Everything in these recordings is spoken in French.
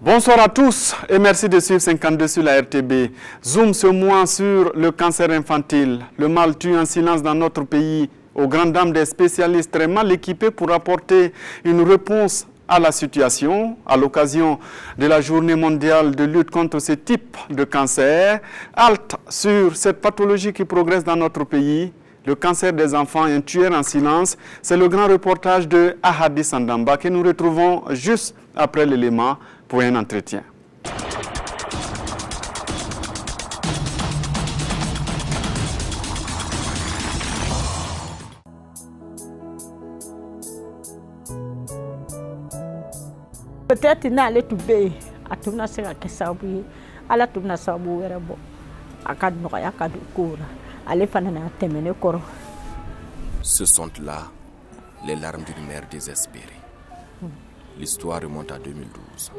Bonsoir à tous et merci de suivre 52 sur la RTB. Zoom ce mois sur le cancer infantile. Le mal tue en silence dans notre pays, aux grandes dames des spécialistes très mal équipés pour apporter une réponse à la situation. À l'occasion de la journée mondiale de lutte contre ce type de cancer, halte sur cette pathologie qui progresse dans notre pays. Le cancer des enfants, un tueur en silence, c'est le grand reportage de Ahadi Sandamba que nous retrouvons juste après l'élément pour un entretien. Peut-être n'allez tout bé, à tout n'a pas que ça oublié, à la tout n'a pas oublié bon, à quatre mois à quatre cours, allez faire un terminé coro. Ce sont là les larmes d'une mère désespérée. L'histoire remonte à 2012.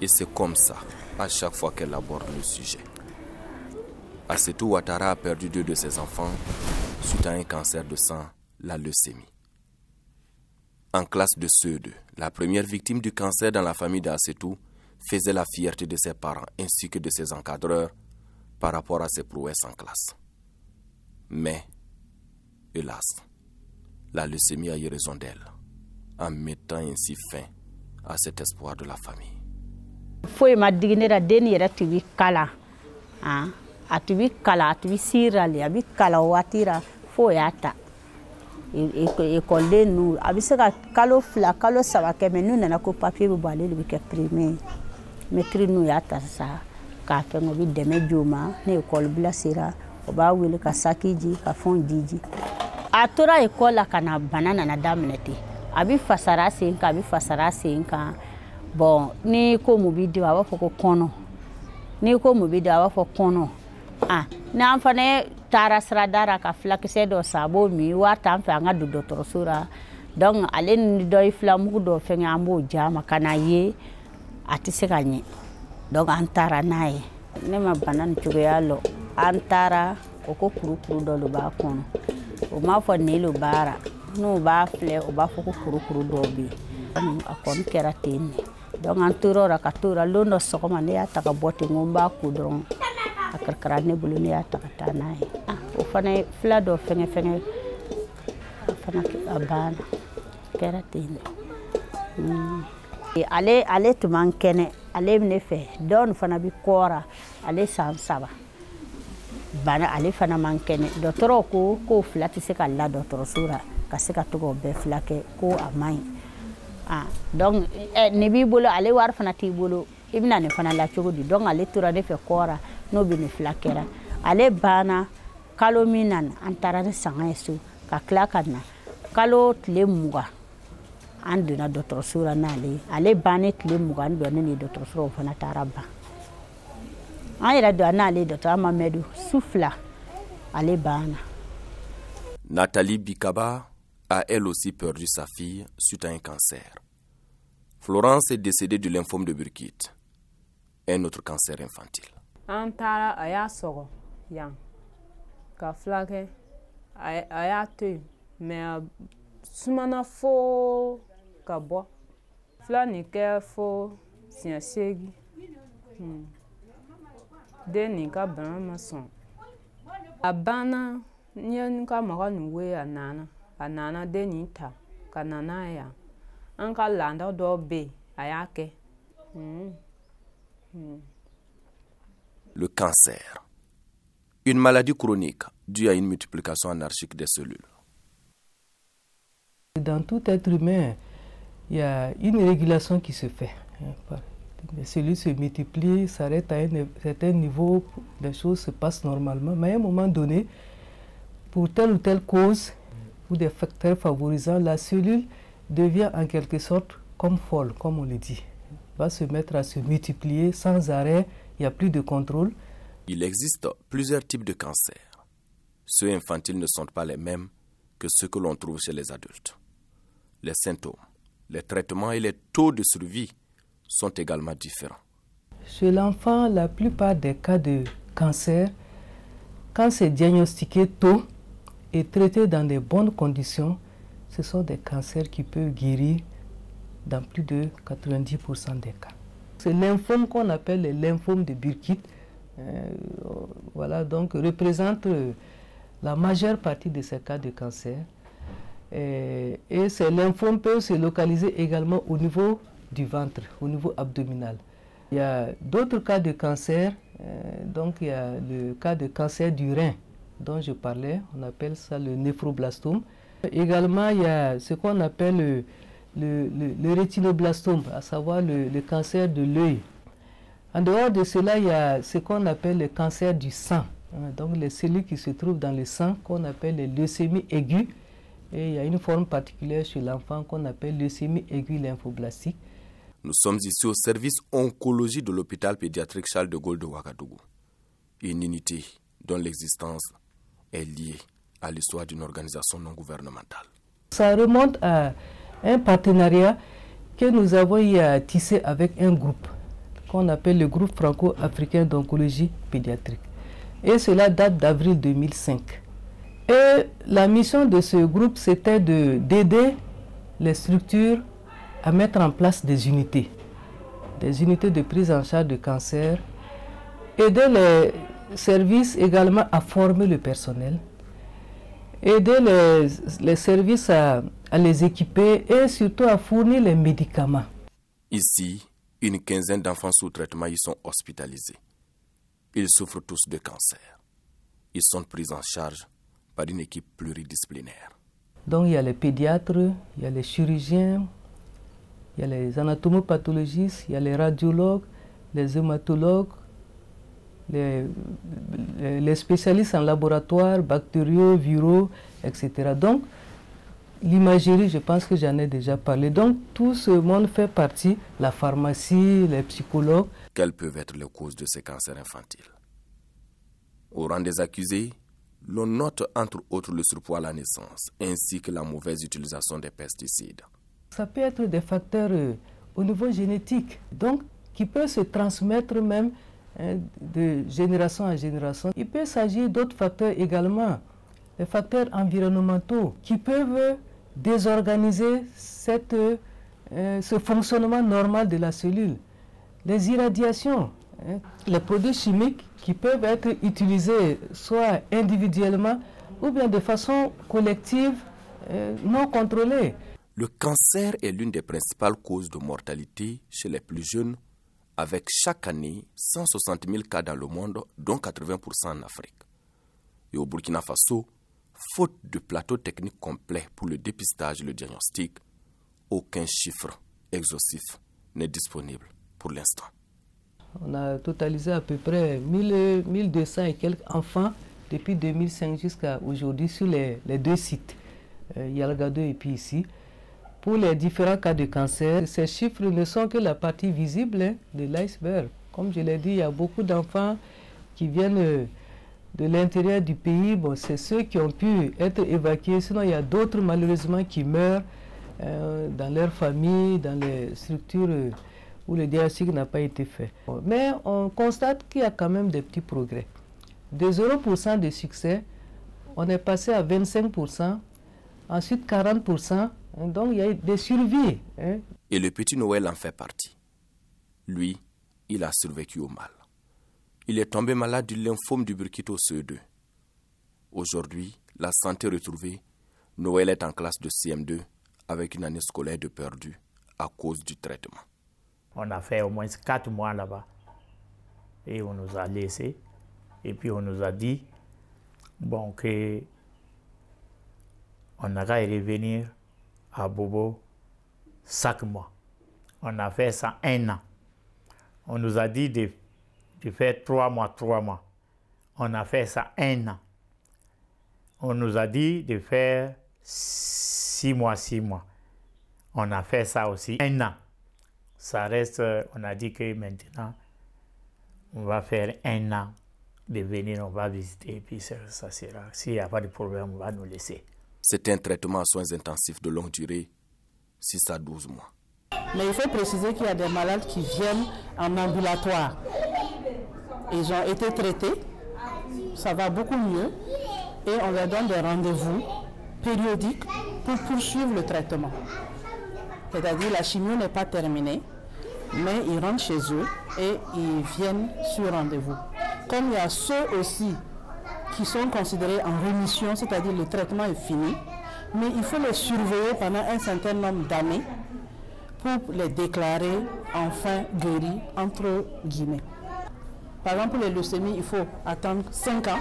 Et c'est comme ça, à chaque fois qu'elle aborde le sujet. Assetou Ouattara a perdu 2 de ses enfants suite à un cancer de sang, la leucémie. En classe de CE2, la première victime du cancer dans la famille d'Assetou faisait la fierté de ses parents ainsi que de ses encadreurs par rapport à ses prouesses en classe. Mais, hélas, la leucémie a eu raison d'elle, en mettant ainsi fin à cet espoir de la famille. Foi ma dignera deni era tibi kala, atibi kala, atibi sirali, abi kala watira foi ata. École nous, abi sera kalo fla, kalo saba keme nous nana ko papier bu balé bi ke primaire. Maîtrise nous yata sa, ka fe ngobi deme juma, ne école bla sira, oba wele ka sakiji, ka fon diji. Atora école kana banana na damneti. Abi fasara senka, abi fasara senka. Bon, ni ko mobidi wa foko kono. Ni ko mobidi wa foko kono. Na amfane tara sradara ka flakise do sabo mi wa tamfe anga du docteur sura. Donc ale ni do iflamu do fenga ambo jama kana ye atise kanye. Donc antara nae. Ne ma banana chugo yalo. Antara oko kuru do lo ba kono. O ma fo ni lo bara. No ba fle o ba foko kuru do bi. Akon keratine. Donc en tourora katura londo sokoma ne ataka boti ngomba kudron akarkara ne bulu ne ataka tanai o fane flado fenge fana abana keratine ale to mankene ale ne fe don fana bi kora ale sansaba bana ale fana mankene docteur ko flati se kala docteur sura kaseka to go be flake ko amai donc ne bi bolo ale war fana ti bolo ibna ne fana la chogodi donc ale tura ne fe kora no bi ne flakera ale bana kalo minan antara ne sanga yesu ka klakana kalo tle muga anduna docteur sura nale ale bane tle muga ando ne docteur sura fana taraba ayira do nale docteur Mamadou soufla ale bana. Nathalie Bikaba a elle aussi perdu sa fille suite à un cancer. Florence est décédée du lymphome de Burkitt, un autre cancer infantile. Antara aya sogo yang ka flake aya te mais sumana fo ka bo flani ke fo siasegi deni ka bana son abana nyen ka maganu we anana deni ta kanana ya anka landa do be ayake. Le cancer, une maladie chronique due à une multiplication anarchique des cellules. Dans tout être humain, il y a une régulation qui se fait. Les cellules se multiplient, s'arrêtent à un certain niveau, les choses se passent normalement. Mais à un moment donné, pour telle ou telle cause, ou des facteurs favorisants, la cellule devient en quelque sorte comme folle, comme on le dit. Va se mettre à se multiplier sans arrêt, il n'y a plus de contrôle. Il existe plusieurs types de cancers. Ceux infantiles ne sont pas les mêmes que ceux que l'on trouve chez les adultes. Les symptômes, les traitements et les taux de survie sont également différents. Chez l'enfant, la plupart des cas de cancer, quand c'est diagnostiqué tôt et traité dans de bonnes conditions, ce sont des cancers qui peuvent guérir dans plus de 90% des cas. C'est lymphome qu'on appelle le lymphome de Burkitt. Voilà, donc représente la majeure partie de ces cas de cancer. Et ces lymphomes peuvent se localiser également au niveau du ventre, au niveau abdominal. Il y a d'autres cas de cancer, donc il y a le cas de cancer du rein dont je parlais, on appelle ça le néphroblastome. Également, il y a ce qu'on appelle le rétinoblastome, à savoir le cancer de l'œil. En dehors de cela, il y a ce qu'on appelle le cancer du sang, donc les cellules qui se trouvent dans le sang qu'on appelle les leucémies aiguës. Et il y a une forme particulière chez l'enfant qu'on appelle leucémie aiguë lymphoblastique. Nous sommes ici au service oncologie de l'hôpital pédiatrique Charles de Gaulle de Ouagadougou. Une unité dont l'existence est liée à l'histoire d'une organisation non gouvernementale. Ça remonte à un partenariat que nous avons tissé avec un groupe qu'on appelle le groupe franco-africain d'oncologie pédiatrique. Et cela date d'avril 2005. Et la mission de ce groupe, c'était d'aider les structures à mettre en place des unités de prise en charge de cancer, aider les services également à former le personnel, aider les services à les équiper et surtout à fournir les médicaments. Ici, une quinzaine d'enfants sous traitement y sont hospitalisés. Ils souffrent tous de cancer. Ils sont pris en charge par une équipe pluridisciplinaire. Donc il y a les pédiatres, il y a les chirurgiens, il y a les anatomopathologistes, il y a les radiologues, les hématologues, les spécialistes en laboratoire, bactériaux, viraux, etc. Donc l'imagerie, je pense que j'en ai déjà parlé. Donc tout ce monde fait partie, la pharmacie, les psychologues. Quelles peuvent être les causes de ces cancers infantiles? Au rang des accusés, l'on note entre autres le surpoids à la naissance, ainsi que la mauvaise utilisation des pesticides. Ça peut être des facteurs au niveau génétique, donc qui peuvent se transmettre même de génération en génération. Il peut s'agir d'autres facteurs également, les facteurs environnementaux, qui peuvent désorganiser ce fonctionnement normal de la cellule. Les irradiations, les produits chimiques qui peuvent être utilisés soit individuellement ou bien de façon collective, non contrôlée. Le cancer est l'une des principales causes de mortalité chez les plus jeunes, avec chaque année 160 000 cas dans le monde, dont 80% en Afrique. Et au Burkina Faso, faute de plateau technique complet pour le dépistage et le diagnostic, aucun chiffre exhaustif n'est disponible pour l'instant. On a totalisé à peu près 1200 et quelques enfants depuis 2005 jusqu'à aujourd'hui sur les deux sites, Yalgado et puis ici. Pour les différents cas de cancer, ces chiffres ne sont que la partie visible de l'iceberg. Comme je l'ai dit, il y a beaucoup d'enfants qui viennent de l'intérieur du pays. Bon, c'est ceux qui ont pu être évacués. Sinon, il y a d'autres malheureusement qui meurent dans leur famille, dans les structures où le diagnostic n'a pas été fait. Mais on constate qu'il y a quand même des petits progrès. De 0% de succès, on est passé à 25%, ensuite 40%. Donc il y a des survies. Et le petit Noël en fait partie. Lui, il a survécu au mal. Il est tombé malade du lymphome du Burkitt au CE2. Aujourd'hui, la santé retrouvée, Noël est en classe de CM2 avec une année scolaire de perdu à cause du traitement. On a fait au moins 4 mois là-bas. Et on nous a laissés. Et puis on nous a dit, bon, que on aura à revenir à Bobo chaque mois. On a fait ça 1 an. On nous a dit de faire 3 mois. On a fait ça 1 an. On nous a dit de faire 6 mois. On a fait ça aussi 1 an. Ça reste, on a dit que maintenant, on va faire 1 an de venir, on va visiter, et puis ça sera. S'il n'y a pas de problème, on va nous laisser. C'est un traitement à soins intensifs de longue durée, 6 à 12 mois. Mais il faut préciser qu'il y a des malades qui viennent en ambulatoire. Ils ont été traités, ça va beaucoup mieux, et on leur donne des rendez-vous périodiques pour poursuivre le traitement. C'est-à-dire la chimio n'est pas terminée, mais ils rentrent chez eux et ils viennent sur rendez-vous. Comme il y a ceux aussi qui sont considérés en rémission, c'est-à-dire le traitement est fini, mais il faut les surveiller pendant un certain nombre d'années pour les déclarer enfin guéris, entre guillemets. Par exemple, pour les leucémies, il faut attendre 5 ans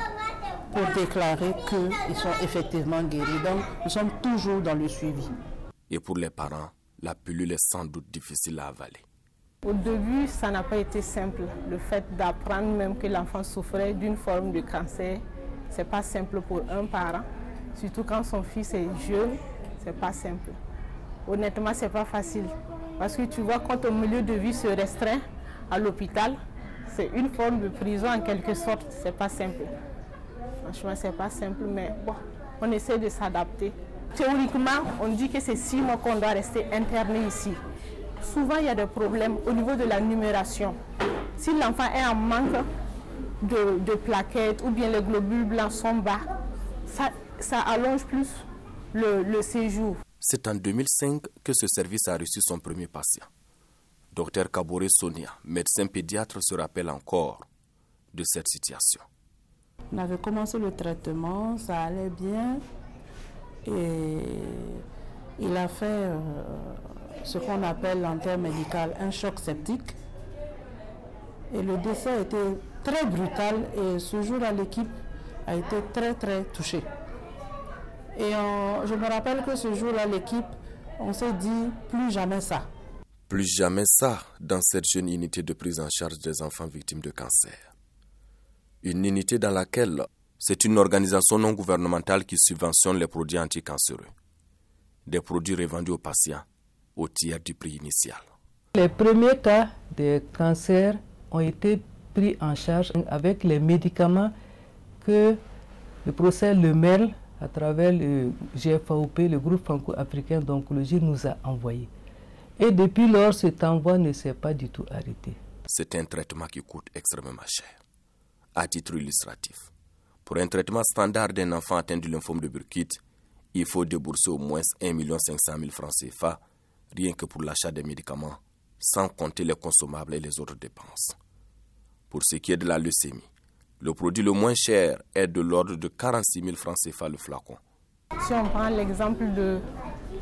pour déclarer qu'ils sont effectivement guéris. Donc, nous sommes toujours dans le suivi. Et pour les parents, la pilule est sans doute difficile à avaler. Au début, ça n'a pas été simple. Le fait d'apprendre même que l'enfant souffrait d'une forme de cancer, ce n'est pas simple pour un parent. Surtout quand son fils est jeune, ce n'est pas simple. Honnêtement, ce n'est pas facile. Parce que tu vois, quand ton milieu de vie se restreint à l'hôpital, c'est une forme de prison en quelque sorte. Ce n'est pas simple. Franchement, ce n'est pas simple, mais bon, on essaie de s'adapter. Théoriquement, on dit que c'est 6 mois qu'on doit rester interné ici. Souvent, il y a des problèmes au niveau de la numération. Si l'enfant est en manque de plaquettes ou bien les globules blancs sont bas, ça allonge plus le séjour. C'est en 2005 que ce service a reçu son premier patient. Dr Kabore Sonia, médecin pédiatre, se rappelle encore de cette situation. On avait commencé le traitement, ça allait bien. Et il a fait ce qu'on appelle en termes médicaux un choc septique. Et le décès a été très brutal et ce jour-là, l'équipe a été très touchée. Et je me rappelle que ce jour-là, l'équipe, on s'est dit plus jamais ça. Plus jamais ça dans cette jeune unité de prise en charge des enfants victimes de cancer. Une unité dans laquelle c'est une organisation non gouvernementale qui subventionne les produits anticancéreux. Des produits revendus aux patients au tiers du prix initial. Les premiers cas de cancer ont été pris en charge avec les médicaments que le professeur Lemerle, à travers le GFAOP, le groupe franco-africain d'oncologie, nous a envoyés. Et depuis lors, cet envoi ne s'est pas du tout arrêté. C'est un traitement qui coûte extrêmement cher. À titre illustratif, pour un traitement standard d'un enfant atteint du lymphome de Burkitt, il faut débourser au moins 1 500 000 francs CFA, rien que pour l'achat des médicaments, sans compter les consommables et les autres dépenses. Pour ce qui est de la leucémie, le produit le moins cher est de l'ordre de 46 000 francs CFA le flacon. Si on prend l'exemple de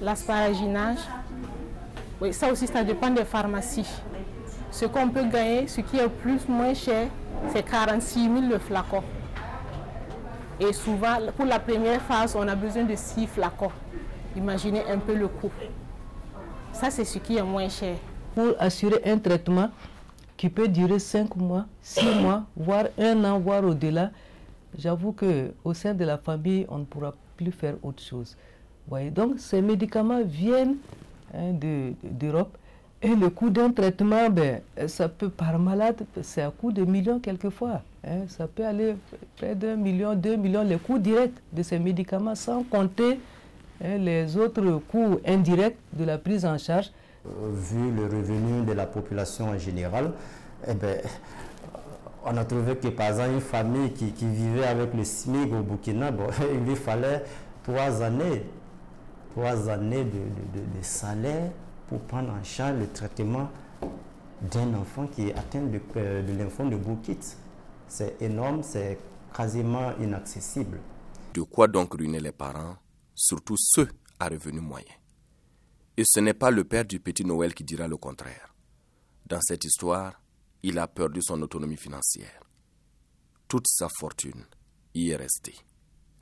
l'asparaginage, oui, ça aussi, ça dépend des pharmacies. Ce qu'on peut gagner, ce qui est moins cher, c'est 46 000 le flacon. Et souvent, pour la première phase, on a besoin de 6 flacons. Imaginez un peu le coût. Ça, c'est ce qui est moins cher. Pour assurer un traitement qui peut durer 5 mois, 6 mois, voire 1 an, voire au-delà, j'avoue qu'au sein de la famille, on ne pourra plus faire autre chose. Voyez, donc, ces médicaments viennent d'Europe. Et le coût d'un traitement, ça peut, par malade, c'est à coût de millions quelquefois. Ça peut aller près d'1 million, 2 millions, les coûts directs de ces médicaments, sans compter les autres coûts indirects de la prise en charge. Vu le revenu de la population en général, on a trouvé que par exemple une famille qui vivait avec le SMIC au Burkina, il lui fallait 3 années de salaire pour prendre en charge le traitement d'un enfant qui est atteint de lymphome de Burkitt. C'est énorme, c'est quasiment inaccessible. De quoi donc ruiner les parents, surtout ceux à revenus moyens. Et ce n'est pas le père du petit Noël qui dira le contraire. Dans cette histoire, il a perdu son autonomie financière. Toute sa fortune y est restée.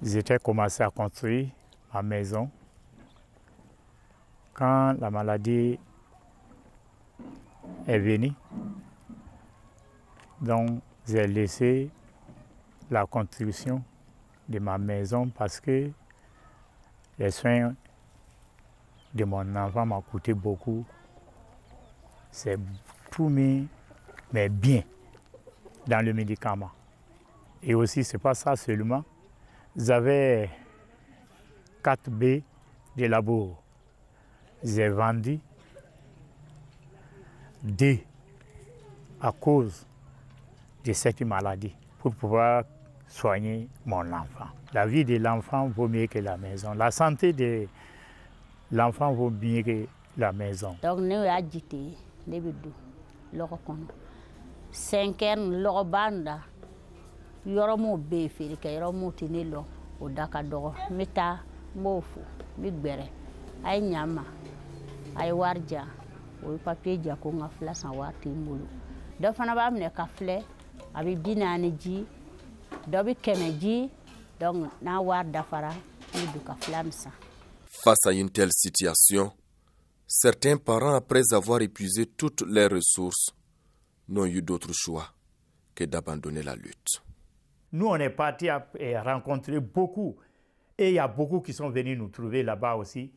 J'étais commencé à construire ma maison. Quand la maladie est venue, donc j'ai laissé la construction de ma maison parce que les soins de mon enfant m'ont coûté beaucoup. C'est tout mis, mais bien, dans le médicament. Et aussi, ce n'est pas ça seulement. J'avais 4 baies de labour. J'ai vendu 2 à cause de cette maladie pour pouvoir soigner mon enfant. La vie de l'enfant vaut mieux que la maison. La santé de l'enfant vaut mieux que la maison. Donc, nous avons dit, lɔgɔ kɔnɔ 5 heures lɔgɔ banda yɔrɔ m'o bɛ feere kɛ yɔrɔ m'o tɛ ne lɔ o da ka dɔgɔ n bɛ taa n b'o fo n bɛ gbɛrɛ a ye ɲa n ma a ye wari di yan o ye papiye di yan ko n ka fila san wari tɛ n bolo dɔ fana b'a minɛ ka filɛ a bɛ 40 di dɔ bɛ 100 di donc n'a wari dafara n bɛ don ka fila min san. Face à une telle situation, certains parents, après avoir épuisé toutes leurs ressources, n'ont eu d'autre choix que d'abandonner la lutte. Nous, on est partis à rencontrer beaucoup. Et il y a beaucoup qui sont venus nous trouver là-bas aussi.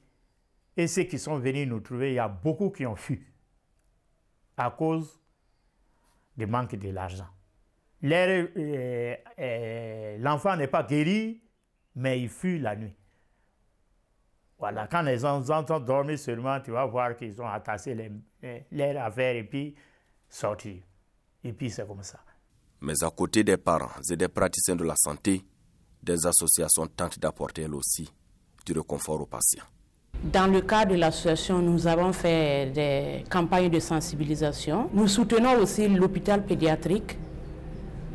Et ceux qui sont venus nous trouver, il y a beaucoup qui ont fui à cause du manque de l'argent. L'enfant n'est pas guéri, mais il fuit la nuit. Voilà, quand les enfants ont dormi seulement, tu vas voir qu'ils ont attaché leurs affaires et puis sorti. Et puis c'est comme ça. Mais à côté des parents et des praticiens de la santé, des associations tentent d'apporter elles aussi du réconfort aux patients. Dans le cadre de l'association, nous avons fait des campagnes de sensibilisation. Nous soutenons aussi l'hôpital pédiatrique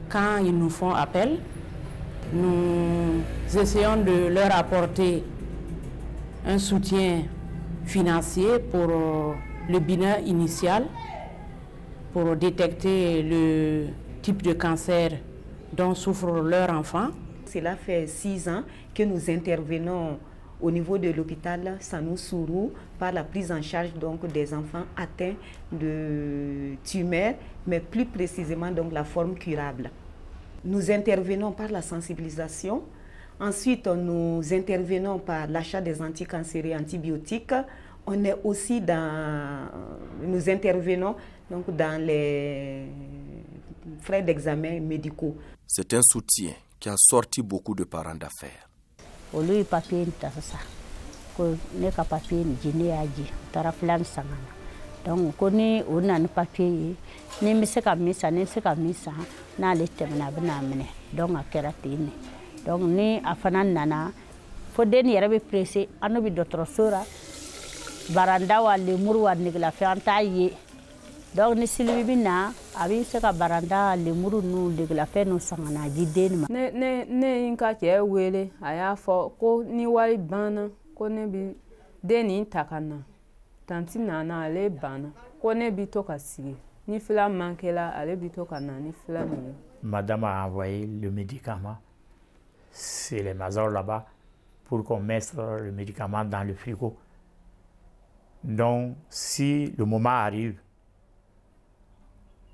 quand ils nous font appel. Nous essayons de leur apporter un soutien financier pour le bilan initial, pour détecter le type de cancer dont souffrent leurs enfants. Cela fait 6 ans que nous intervenons au niveau de l'hôpital Sanou-Sourou par la prise en charge donc, des enfants atteints de tumeurs, mais plus précisément donc, la forme curable. Nous intervenons par la sensibilisation. Ensuite, nous intervenons par l'achat des anticancéreux antibiotiques. On est aussi nous intervenons donc dans les frais d'examen médicaux. C'est un soutien qui a sorti beaucoup de parents d'affaires. Olu papier ntasa ko ne ka papier ni jine yaji tara plan sangana donc ko ni ona ni papier ni mi se ka misa ni se ka misa na le temna bana mene donc akera tini donc ni afana nana fo den yere be pressé ano bi docteur sora baranda wa le muru wa nigla fe anta ye donc ni silbi bina abi se ka baranda le muru nu nigla fe no sangana jiden ma ne inka ke wele aya fo ko ni wali bana ko ne bi deni takana tanti nana ale bana ko ne bi to kasigi ni fila mankela ale bi to kana ni fila ni. Madame a envoyé le médicament, c'est les mazors là-bas, pour qu'on mette le médicament dans le frigo. Donc, si le moment arrive,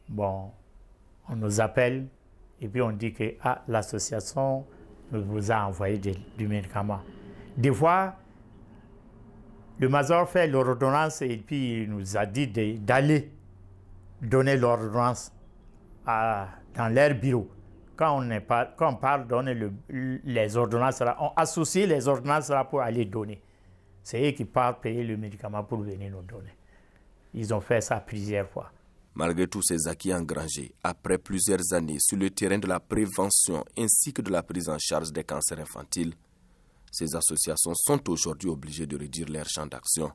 bon, on nous appelle et puis on dit que l'association vous a envoyé du médicament. Des fois, le major fait l'ordonnance et puis il nous a dit d'aller donner l'ordonnance dans leur bureau. Quand on parle donner les ordonnances, on associe les ordonnances là pour aller donner. C'est eux qui partent payer le médicament pour venir nous donner. Ils ont fait ça plusieurs fois. Malgré tous ces acquis engrangés, après plusieurs années sur le terrain de la prévention ainsi que de la prise en charge des cancers infantiles, ces associations sont aujourd'hui obligées de réduire leur champ d'action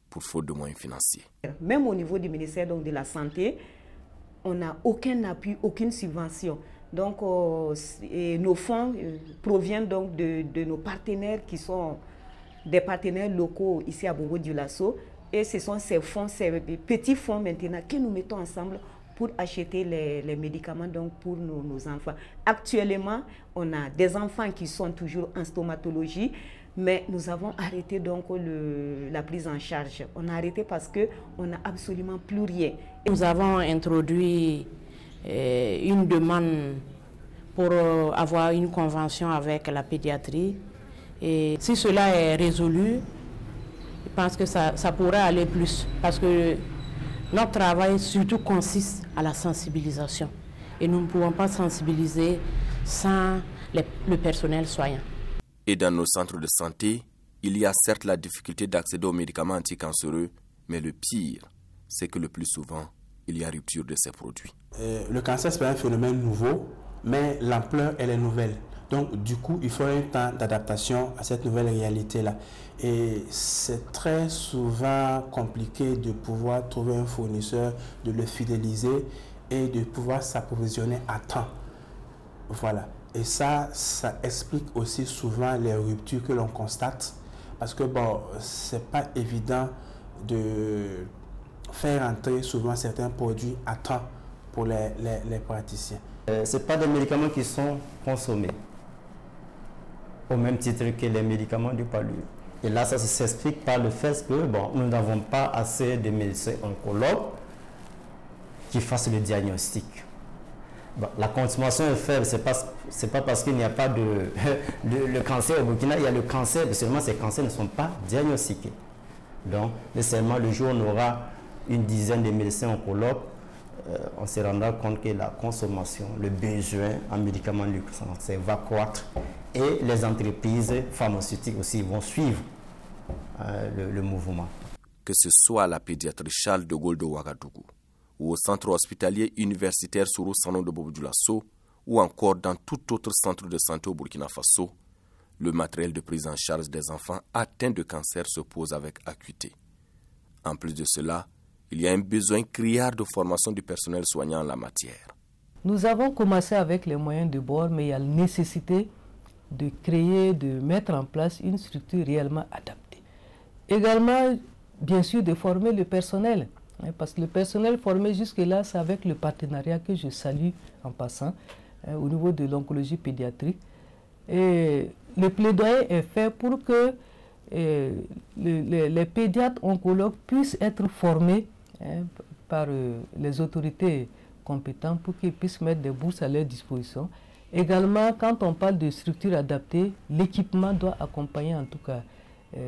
pour faute de moyens financiers. Même au niveau du ministère donc, de la Santé, on n'a aucun appui, aucune subvention. Donc nos fonds proviennent donc de nos partenaires qui sont des partenaires locaux ici à Bobo-Dioulasso. Et ce sont ces fonds, ces petits fonds maintenant que nous mettons ensemble pour acheter les médicaments donc pour nos enfants. Actuellement, on a des enfants qui sont toujours en stomatologie, mais nous avons arrêté donc la prise en charge. On a arrêté parce qu'on n'a absolument plus rien. Nous avons introduit une demande pour avoir une convention avec la pédiatrie. Et si cela est résolu, je pense que ça pourrait aller plus. Parce que notre travail surtout consiste à la sensibilisation. Et nous ne pouvons pas sensibiliser sans le personnel soignant. Et dans nos centres de santé, il y a certes la difficulté d'accéder aux médicaments anticancéreux, mais le pire, c'est que le plus souvent, il y a rupture de ces produits. Le cancer, c'est un phénomène nouveau, mais l'ampleur, elle est nouvelle. Donc, du coup, il faut un temps d'adaptation à cette nouvelle réalité-là. Et c'est très souvent compliqué de pouvoir trouver un fournisseur, de le fidéliser et de pouvoir s'approvisionner à temps. Voilà. Et ça explique aussi souvent les ruptures que l'on constate. Parce que, bon, c'est pas évident de faire entrer souvent certains produits à temps pour les praticiens. Ce pas des médicaments qui sont consommés au même titre que les médicaments du palu. Et là, ça s'explique par le fait que bon, nous n'avons pas assez de médecins oncologues qui fassent le diagnostic. Bon, la consommation est faible, c'est pas parce qu'il n'y a pas le cancer au Burkina, il y a le cancer, mais seulement ces cancers ne sont pas diagnostiqués. Donc, seulement le jour où on aura une dizaine de médecins oncologues, on se rendra compte que la consommation, le besoin en médicaments du cancer va croître et les entreprises pharmaceutiques aussi vont suivre le mouvement. Que ce soit à la pédiatrie Charles de Gaulle de Ouagadougou ou au centre hospitalier universitaire Soro Sano de Bobo-Dioulasso ou encore dans tout autre centre de santé au Burkina Faso, le matériel de prise en charge des enfants atteints de cancer se pose avec acuité. En plus de cela, il y a un besoin criard de formation du personnel soignant en la matière. Nous avons commencé avec les moyens de bord, mais il y a la nécessité de créer, de mettre en place une structure réellement adaptée. Également, bien sûr, de former le personnel. Parce que le personnel formé jusque-là, c'est avec le partenariat que je salue en passant au niveau de l'oncologie pédiatrique. Et le plaidoyer est fait pour que les pédiatres oncologues puissent être formés par les autorités compétentes pour qu'ils puissent mettre des bourses à leur disposition. Également, quand on parle de structures adaptées, l'équipement doit accompagner en tout cas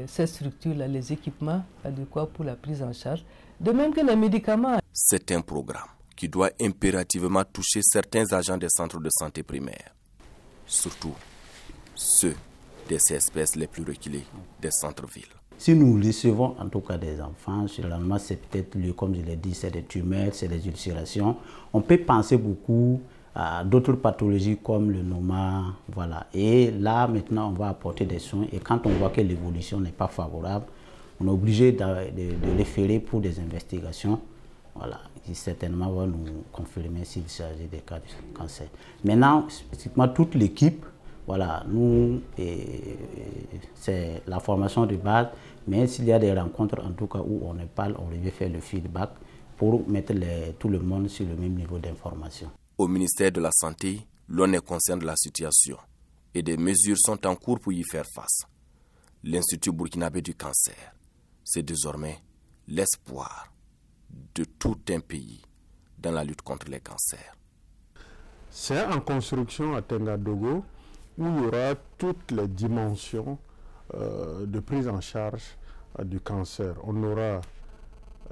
ces structures-là, les équipements adéquats pour la prise en charge, de même que les médicaments. C'est un programme qui doit impérativement toucher certains agents des centres de santé primaires, surtout ceux des CSPS les plus reculés des centres-villes. Si nous recevons en tout cas des enfants, généralement c'est peut-être, comme je l'ai dit, c'est des tumeurs, c'est des ulcérations. On peut penser beaucoup à d'autres pathologies comme le noma, voilà. Et là maintenant on va apporter des soins et quand on voit que l'évolution n'est pas favorable, on est obligé de référer pour des investigations, voilà, qui certainement va nous confirmer s'il s'agit des cas de cancer. Maintenant, spécifiquement toute l'équipe, voilà, nous, c'est la formation de base, mais s'il y a des rencontres, en tout cas, où on ne parle, on devait faire le feedback pour mettre tout le monde sur le même niveau d'information. Au ministère de la Santé, l'on est conscient de la situation et des mesures sont en cours pour y faire face. L'Institut burkinabé du cancer, c'est désormais l'espoir de tout un pays dans la lutte contre les cancers. C'est en construction à Tengadogo où il y aura toutes les dimensions de prise en charge du cancer. On aura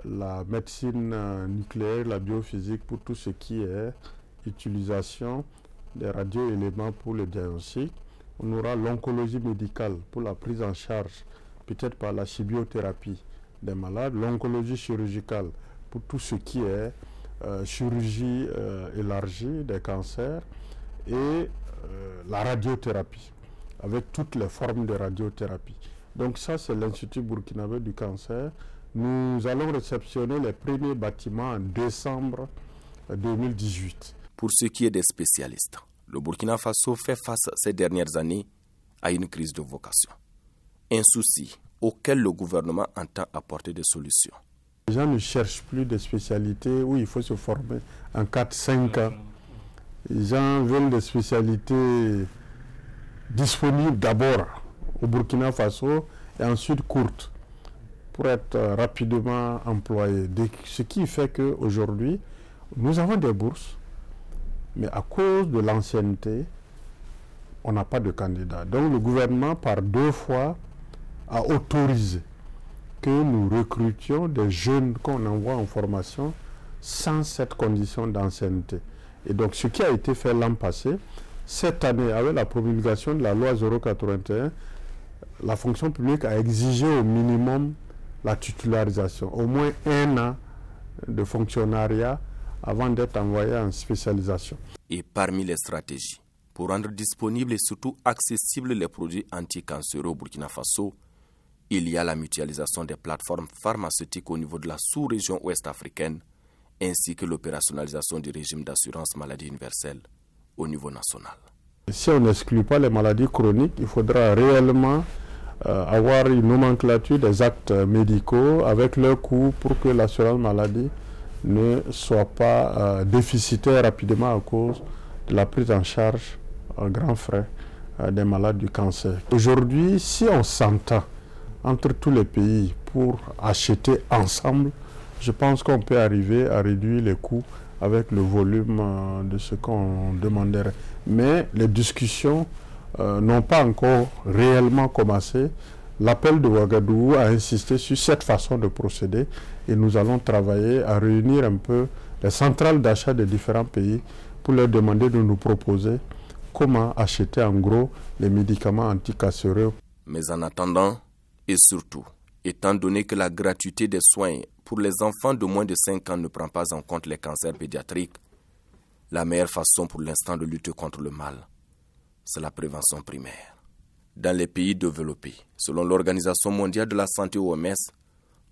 la médecine nucléaire, la biophysique pour tout ce qui est utilisation des radioéléments pour le diagnostic. On aura l'oncologie médicale pour la prise en charge, peut-être par la chimiothérapie des malades, l'oncologie chirurgicale pour tout ce qui est chirurgie élargie des cancers et la radiothérapie, avec toutes les formes de radiothérapie. Donc ça, c'est l'Institut burkinabé du cancer. Nous allons réceptionner les premiers bâtiments en décembre 2018. Pour ce qui est des spécialistes, le Burkina Faso fait face ces dernières années à une crise de vocation. Un souci auquel le gouvernement entend apporter des solutions. Les gens ne cherchent plus des spécialités où il faut se former en 4-5 ans. Les gens veulent des spécialités disponibles d'abord au Burkina Faso et ensuite courtes pour être rapidement employés. Ce qui fait qu'aujourd'hui, nous avons des bourses, mais à cause de l'ancienneté, on n'a pas de candidats. Donc le gouvernement, par 2 fois, a autorisé que nous recrutions des jeunes qu'on envoie en formation sans cette condition d'ancienneté. Et donc ce qui a été fait l'an passé, cette année, avec la promulgation de la loi 081, la fonction publique a exigé au minimum la titularisation, au moins 1 an de fonctionnariat avant d'être envoyé en spécialisation. Et parmi les stratégies Pour rendre disponibles et surtout accessibles les produits anticancéreux au Burkina Faso, il y a la mutualisation des plateformes pharmaceutiques au niveau de la sous-région ouest africaine, ainsi que l'opérationnalisation du régime d'assurance maladie universelle au niveau national. Si on n'exclut pas les maladies chroniques, il faudra réellement avoir une nomenclature des actes médicaux avec leur coût pour que l'assurance maladie ne soit pas déficitaire rapidement à cause de la prise en charge à grands frais des malades du cancer. Aujourd'hui, si on s'entend entre tous les pays pour acheter ensemble, je pense qu'on peut arriver à réduire les coûts avec le volume de ce qu'on demanderait. Mais les discussions n'ont pas encore réellement commencé. L'appel de Ouagadougou a insisté sur cette façon de procéder et nous allons travailler à réunir un peu les centrales d'achat des différents pays pour leur demander de nous proposer comment acheter en gros les médicaments anticancéreux. Mais en attendant, et surtout, étant donné que la gratuité des soins pour les enfants de moins de 5 ans ne prend pas en compte les cancers pédiatriques, la meilleure façon pour l'instant de lutter contre le mal, c'est la prévention primaire. Dans les pays développés, selon l'Organisation mondiale de la santé OMS,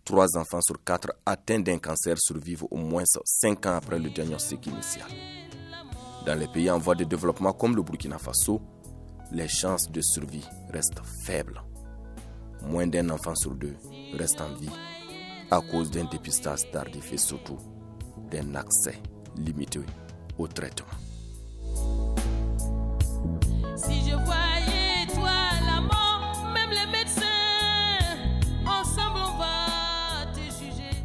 3 enfants sur 4 atteints d'un cancer survivent au moins 5 ans après le diagnostic initial. Dans les pays en voie de développement comme le Burkina Faso, les chances de survie restent faibles. Moins d'un enfant sur 2 reste en vie à cause d'un dépistage tardif et surtout d'un accès limité au traitement. Si je voyais toi la mort, même les médecins, ensemble on va te juger.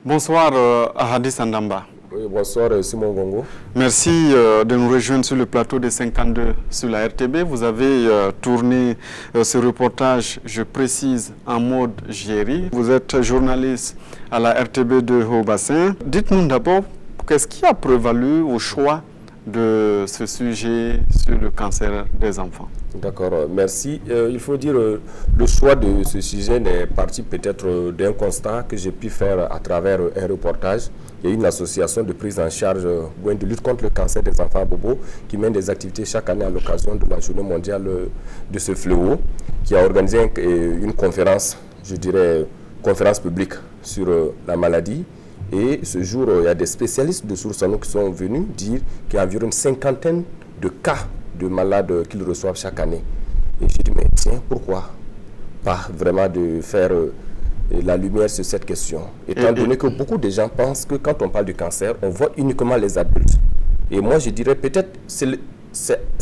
Bonsoir Ahadis Andamba. Oui, bonsoir Simon Gongo. Merci de nous rejoindre sur le plateau des 52 sur la RTB. Vous avez tourné ce reportage, je précise, en mode JRI. Vous êtes journaliste à la RTB de Haut-Bassin. Dites-nous d'abord, qu'est-ce qui a prévalu au choix de ce sujet sur le cancer des enfants? D'accord, merci. Il faut dire le choix de ce sujet n'est parti peut-être d'un constat que j'ai pu faire à travers un reportage. Il y a une association de prise en charge de lutte contre le cancer des enfants à Bobo qui mène des activités chaque année à l'occasion de la journée mondiale de ce fléau, qui a organisé une conférence, je dirais, conférence publique sur la maladie. Et ce jour, il y a des spécialistes de Source-en-Eau qui sont venus dire qu'il y a environ une 50aine de cas de malades qu'ils reçoivent chaque année. Et j'ai dit, mais tiens, pourquoi pas vraiment de faire la lumière sur cette question, étant donné que beaucoup de gens pensent que quand on parle du cancer, on voit uniquement les adultes. Et moi, je dirais peut-être, c'est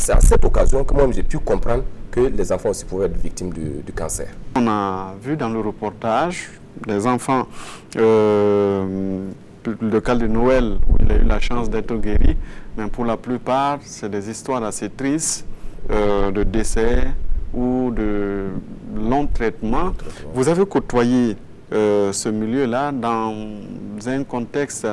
à cette occasion que moi, j'ai pu comprendre que les enfants aussi pouvaient être victimes du cancer. On a vu dans le reportage des enfants, le cas de Noël, où il a eu la chance d'être guéri, mais pour la plupart, c'est des histoires assez tristes de décès ou de long traitement. Vous avez côtoyé ce milieu-là dans un contexte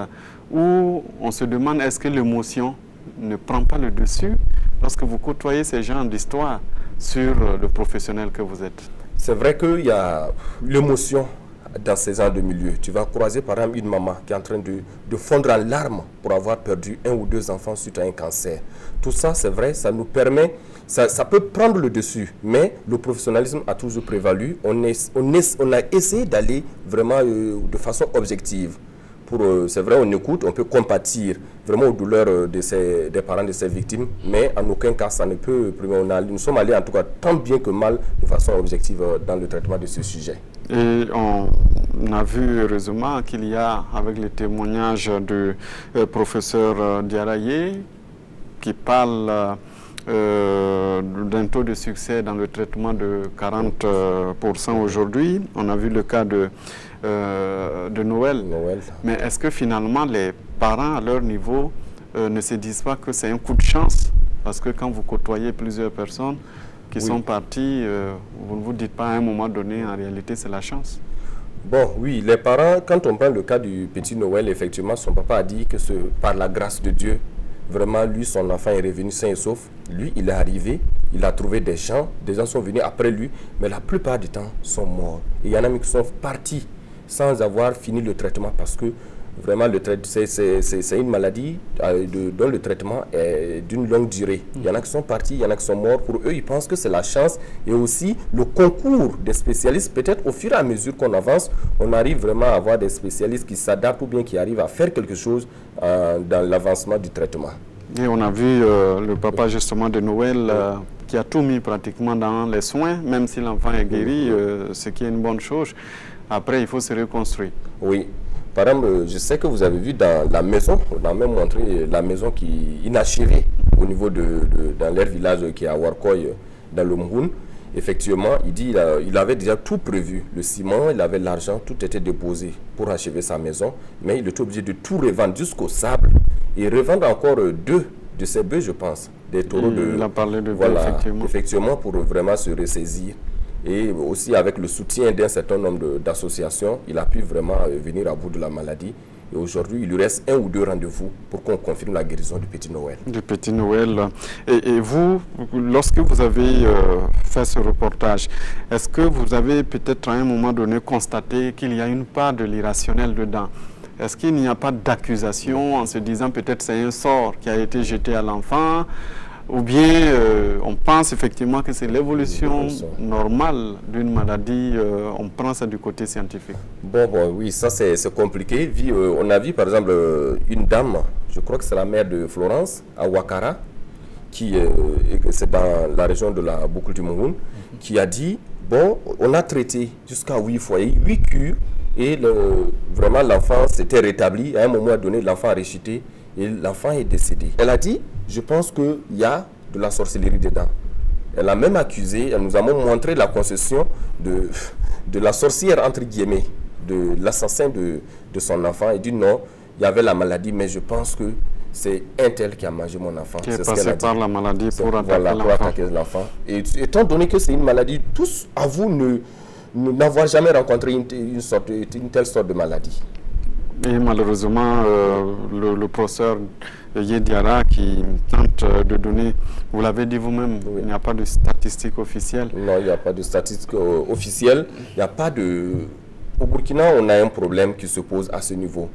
où on se demande est-ce que l'émotion ne prend pas le dessus lorsque vous côtoyez ces genres d'histoires sur le professionnel que vous êtes? C'est vrai qu'il y a l'émotion dans ces genres de milieu. Tu vas croiser par exemple une maman qui est en train de fondre en larmes pour avoir perdu 1 ou 2 enfants suite à un cancer. Tout ça, c'est vrai, ça nous permet, ça peut prendre le dessus, mais le professionnalisme a toujours prévalu. On a essayé d'aller vraiment de façon objective. C'est vrai, on écoute, on peut compatir vraiment aux douleurs des parents de ces victimes, mais en aucun cas, ça ne peut... Nous sommes allés en tout cas tant bien que mal de façon objective dans le traitement de ce sujet. Et on a vu heureusement qu'il y a, avec les témoignages du professeur Diaraye, qui parle d'un taux de succès dans le traitement de 40% aujourd'hui. On a vu le cas de Noël. Mais est-ce que finalement les parents à leur niveau ne se disent pas que c'est un coup de chance? Parce que quand vous côtoyez plusieurs personnes qui sont parties, vous ne vous dites pas à un moment donné, en réalité c'est la chance. Bon, oui, les parents, quand on prend le cas du petit Noël, effectivement, son papa a dit que par la grâce de Dieu, vraiment, lui, son enfant est revenu sain et sauf. Lui, il est arrivé, il a trouvé des gens sont venus après lui, mais la plupart du temps sont morts. Et il y en a qui sont partis sans avoir fini le traitement parce que vraiment, c'est une maladie dont le traitement est d'une longue durée. Il y en a qui sont partis, il y en a qui sont morts. Pour eux, ils pensent que c'est la chance et aussi le concours des spécialistes. Peut-être au fur et à mesure qu'on avance, on arrive vraiment à avoir des spécialistes qui s'adaptent ou bien qui arrivent à faire quelque chose dans l'avancement du traitement. Et on a vu le papa justement de Noël qui a tout mis pratiquement dans les soins, même si l'enfant est guéri, ce qui est une bonne chose. Après, il faut se reconstruire. Oui. Par exemple, je sais que vous avez vu dans la maison, on a même montré la maison qui est inachevée au niveau dans leur village qui est à Warkoy, dans le Mhoun. Effectivement, il dit il avait déjà tout prévu. Le ciment, il avait l'argent, tout était déposé pour achever sa maison. Mais il était obligé de tout revendre jusqu'au sable et revendre encore 2 de ses bœufs, je pense. Des taureaux il a parlé de voilà, effectivement, pour vraiment se ressaisir. Et aussi avec le soutien d'un certain nombre d'associations, il a pu vraiment venir à bout de la maladie. Et aujourd'hui, il lui reste 1 ou 2 rendez-vous pour qu'on confirme la guérison du Petit Noël. Du Petit Noël. Et vous, lorsque vous avez fait ce reportage, est-ce que vous avez peut-être à un moment donné constaté qu'il y a une part de l'irrationnel dedans? Est-ce qu'il n'y a pas d'accusation en se disant peut-être c'est un sort qui a été jeté à l'enfant? Ou bien on pense effectivement que c'est l'évolution normale d'une maladie, on prend ça du côté scientifique. Bon, oui, ça c'est compliqué. On a vu par exemple une dame, je crois que c'est la mère de Florence, à Ouattara, c'est dans la région de la boucle du Mouroun, qui a dit, bon, on a traité jusqu'à 8 foyers, 8 cures, et vraiment l'enfant s'était rétabli. À un moment donné, l'enfant a réchuté et l'enfant est décédé. Elle a dit, je pense qu'il y a de la sorcellerie dedans. Elle a même accusé, elle nous a même montré la concession de la sorcière, entre guillemets, de l'assassin de son enfant. Elle dit non, il y avait la maladie, mais je pense que c'est un tel qui a mangé mon enfant. Qui est passé par la maladie pour attaquer l'enfant. Et étant donné que c'est une maladie, tous avouent n'avoir jamais rencontré une telle sorte de maladie. Et malheureusement, le professeur Yediara qui tente de donner, vous l'avez dit vous-même, il n'y a pas de statistiques officielles. Non, il n'y a pas de statistiques officielles. Il n'y a pas de... Au Burkina, on a un problème qui se pose à ce niveau.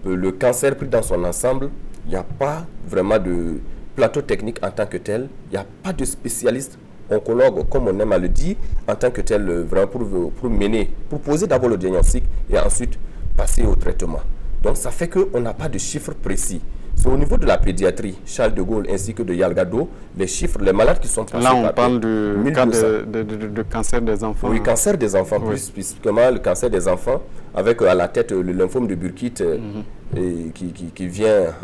Le cancer pris dans son ensemble, il n'y a pas vraiment de plateau technique en tant que tel. Il n'y a pas de spécialiste oncologue, comme on aime à le dire, en tant que tel, vraiment pour poser d'abord le diagnostic et ensuite passer au traitement. Donc ça fait qu'on n'a pas de chiffres précis. C'est au niveau de la pédiatrie, Charles de Gaulle ainsi que de Yalgado, les chiffres, les malades qui sont passés. Là, on parle du cas de cancer des enfants. Oui, cancer des enfants, plus spécifiquement le cancer des enfants, avec à la tête le lymphome de Burkitt qui vient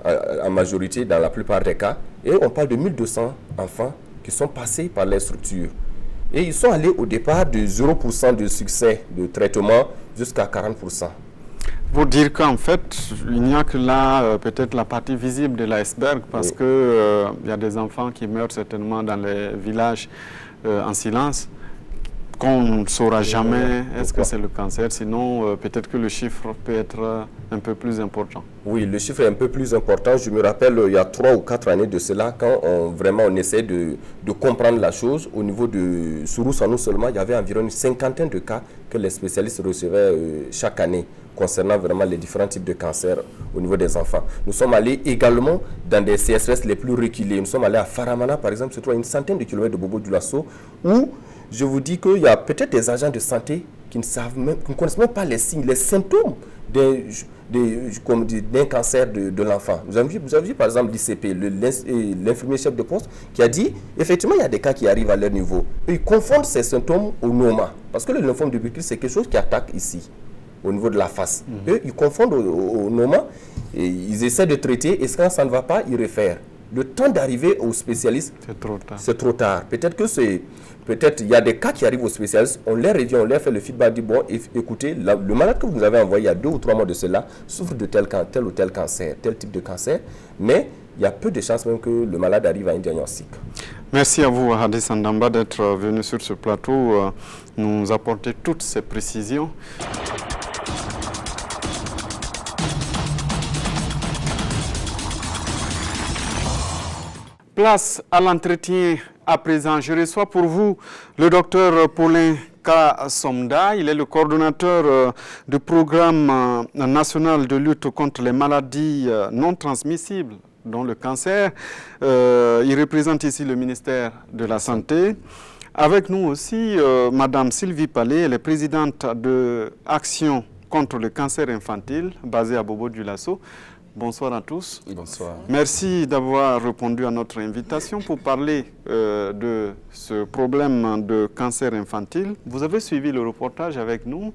en majorité dans la plupart des cas. Et on parle de 1200 enfants qui sont passés par les structures. Et ils sont allés au départ de 0% de succès de traitement jusqu'à 40%. Pour dire qu'en fait, il n'y a que là peut-être la partie visible de l'iceberg parce que y a des enfants qui meurent certainement dans les villages en silence, qu'on ne saura jamais est-ce que c'est le cancer, sinon peut-être que le chiffre peut être un peu plus important. Oui, le chiffre est un peu plus important. Je me rappelle, il y a 3 ou 4 années de cela, quand on essayait de comprendre la chose, au niveau de Sourou-Sanou seulement, il y avait environ une 50aine de cas que les spécialistes recevaient chaque année, concernant vraiment les différents types de cancers au niveau des enfants. Nous sommes allés également dans des CSS les plus reculés. Nous sommes allés à Faramana, par exemple, se trouve à une centaine de kilomètres de Bobo-Dioulasso, où je vous dis qu'il y a peut-être des agents de santé qui ne connaissent même pas les signes, les symptômes d'un cancer de l'enfant. Vous avez vu par exemple l'ICP, l'infirmier chef de poste, qui a dit, effectivement, il y a des cas qui arrivent à leur niveau. Ils confondent ces symptômes au noma. Parce que le lymphome de Burkitt, c'est quelque chose qui attaque ici, au niveau de la face. Eux, ils confondent au noma, et ils essaient de traiter, et quand ça ne va pas, ils réfèrent. Le temps d'arriver au spécialiste, c'est trop tard. Peut-être il y a des cas qui arrivent aux spécialistes, on les revient, on leur fait le feedback, dit bon, écoutez, le malade que vous avez envoyé il y a 2 ou 3 mois de cela souffre de tel ou tel cancer, tel type de cancer, mais il y a peu de chances même que le malade arrive à un diagnostic. Merci à vous, Hadis Andamba, d'être venu sur ce plateau, nous apporter toutes ces précisions. Place à l'entretien à présent. Je reçois pour vous le docteur Paulin Somda. Il est le coordonnateur du programme national de lutte contre les maladies non transmissibles, dont le cancer. Il représente ici le ministère de la Santé. Avec nous aussi, Madame Sylvie Palais, elle est présidente de Action contre le cancer infantile, basée à Bobo-Dioulasso. Bonsoir à tous. Bonsoir. Merci d'avoir répondu à notre invitation pour parler de ce problème de cancer infantile. Vous avez suivi le reportage avec nous.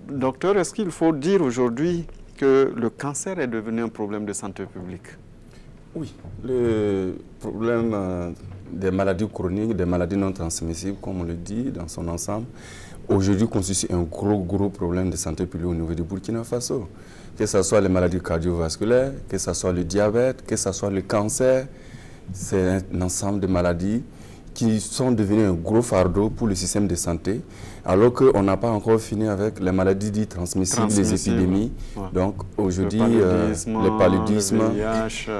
Docteur, est-ce qu'il faut dire aujourd'hui que le cancer est devenu un problème de santé publique? Oui, le problème des maladies chroniques, des maladies non transmissibles, comme on le dit dans son ensemble, aujourd'hui constitue un gros problème de santé publique au niveau du Burkina Faso. Que ce soit les maladies cardiovasculaires, que ce soit le diabète, que ce soit le cancer, c'est un ensemble de maladies qui sont devenues un gros fardeau pour le système de santé, alors qu'on n'a pas encore fini avec les maladies dites transmissibles, les épidémies. Ouais. Donc aujourd'hui, le paludisme,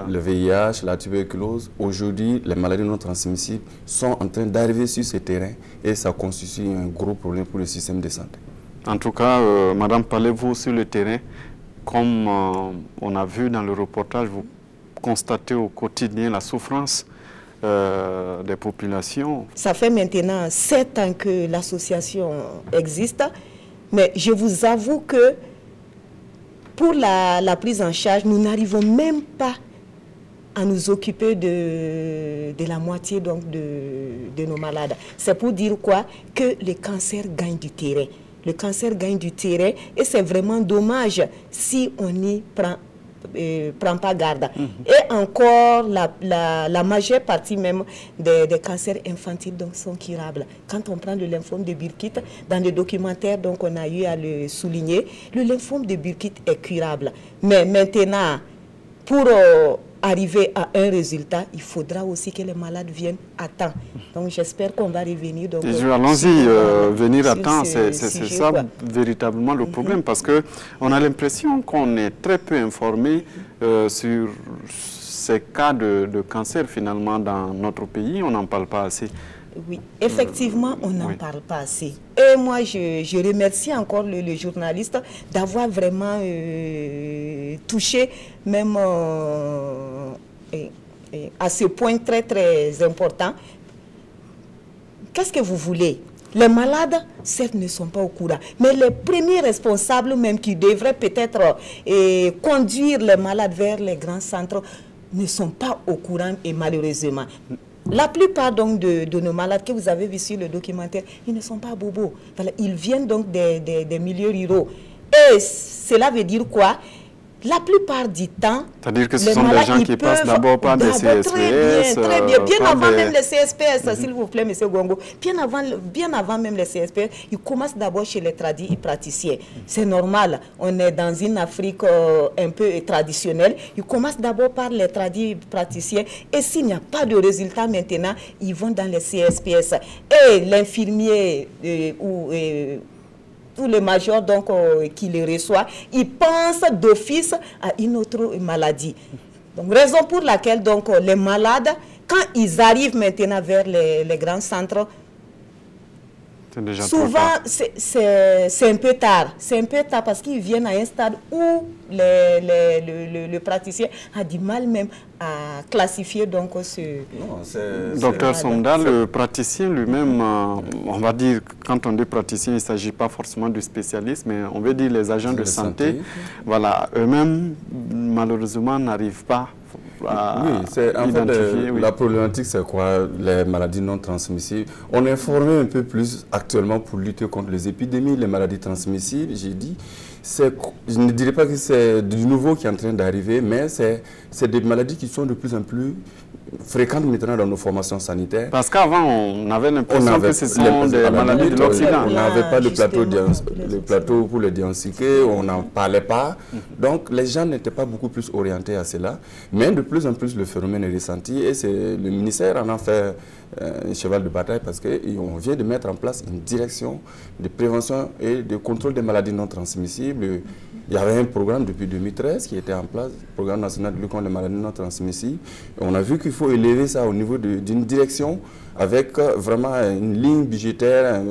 le VIH, la tuberculose, aujourd'hui les maladies non transmissibles sont en train d'arriver sur ce terrain et ça constitue un gros problème pour le système de santé. En tout cas, Madame, parlez-vous sur le terrain, comme on a vu dans le reportage, vous constatez au quotidien la souffrance des populations. Ça fait maintenant 7 ans que l'association existe, mais je vous avoue que pour la prise en charge, nous n'arrivons même pas à nous occuper de la moitié donc, de nos malades. C'est pour dire quoi? Que le cancer gagne du terrain. Le cancer gagne du terrain et c'est vraiment dommage si on n'y prend pas garde. Et encore, la majeure partie même des cancers infantiles donc, sont curables. Quand on prend le lymphome de Burkitt, dans le documentaire, donc, on a eu à le souligner, le lymphome de Burkitt est curable. Mais maintenant, pour arriver à un résultat, il faudra aussi que les malades viennent à temps. Donc j'espère qu'on va revenir. Allons-y, venir à temps, c'est ça véritablement le problème, parce qu'on a l'impression qu'on est très peu informé sur ces cas de cancer finalement dans notre pays, on n'en parle pas assez. Oui, effectivement, on n'en parle pas assez. Et moi, je remercie encore le journaliste d'avoir vraiment touché même à ce point très important. Qu'est-ce que vous voulez? Les malades, certes, ne sont pas au courant, mais les premiers responsables même qui devraient peut-être conduire les malades vers les grands centres ne sont pas au courant et malheureusement. La plupart donc de nos malades que vous avez vus sur le documentaire, ils ne sont pas bobos. Voilà, ils viennent donc des milieux ruraux. Et cela veut dire quoi? La plupart du temps, c'est-à-dire que ce sont des gens qui passent d'abord par des CSPS. Très bien. Bien avant même les CSPS, s'il vous plaît, M. Gongo. Bien avant même les CSPS, ils commencent d'abord chez les praticiens. C'est normal. On est dans une Afrique un peu traditionnelle. Ils commencent d'abord par les praticiens. Et s'il n'y a pas de résultat maintenant, ils vont dans les CSPS. Et l'infirmier ou le major donc, qui les reçoit, il pense d'office à une autre maladie. Donc, raison pour laquelle donc, les malades, quand ils arrivent maintenant vers les grands centres, souvent c'est un peu tard. C'est un peu tard parce qu'ils viennent à un stade où le praticien a du mal même à classifier donc ce... Docteur Somda, le praticien lui-même, on va dire, quand on dit praticien, il ne s'agit pas forcément du spécialiste, mais on veut dire les agents de santé. Voilà, eux-mêmes, malheureusement, n'arrivent pas oui, en fait, la problématique, c'est quoi? Les maladies non transmissibles. On est formé un peu plus actuellement pour lutter contre les épidémies, les maladies transmissibles, j'ai dit. Je ne dirais pas que c'est du nouveau qui est en train d'arriver, mais c'est des maladies qui sont de plus en plus fréquentes maintenant dans nos formations sanitaires. Parce qu'avant, on avait l'impression que ce sont des maladies de l'Occident. On n'avait pas le plateau pour les diagnostiquer, on n'en parlait pas. Donc, les gens n'étaient pas beaucoup plus orientés à cela. Mais de plus en plus, le phénomène est ressenti et le ministère en a fait un cheval de bataille parce qu'on vient de mettre en place une direction de prévention et de contrôle des maladies non transmissibles transmissibles. Il y avait un programme depuis 2013 qui était en place, le programme national de lutte contre les maladies non transmissibles. Et on a vu qu'il faut élever ça au niveau d'une direction avec vraiment une ligne budgétaire,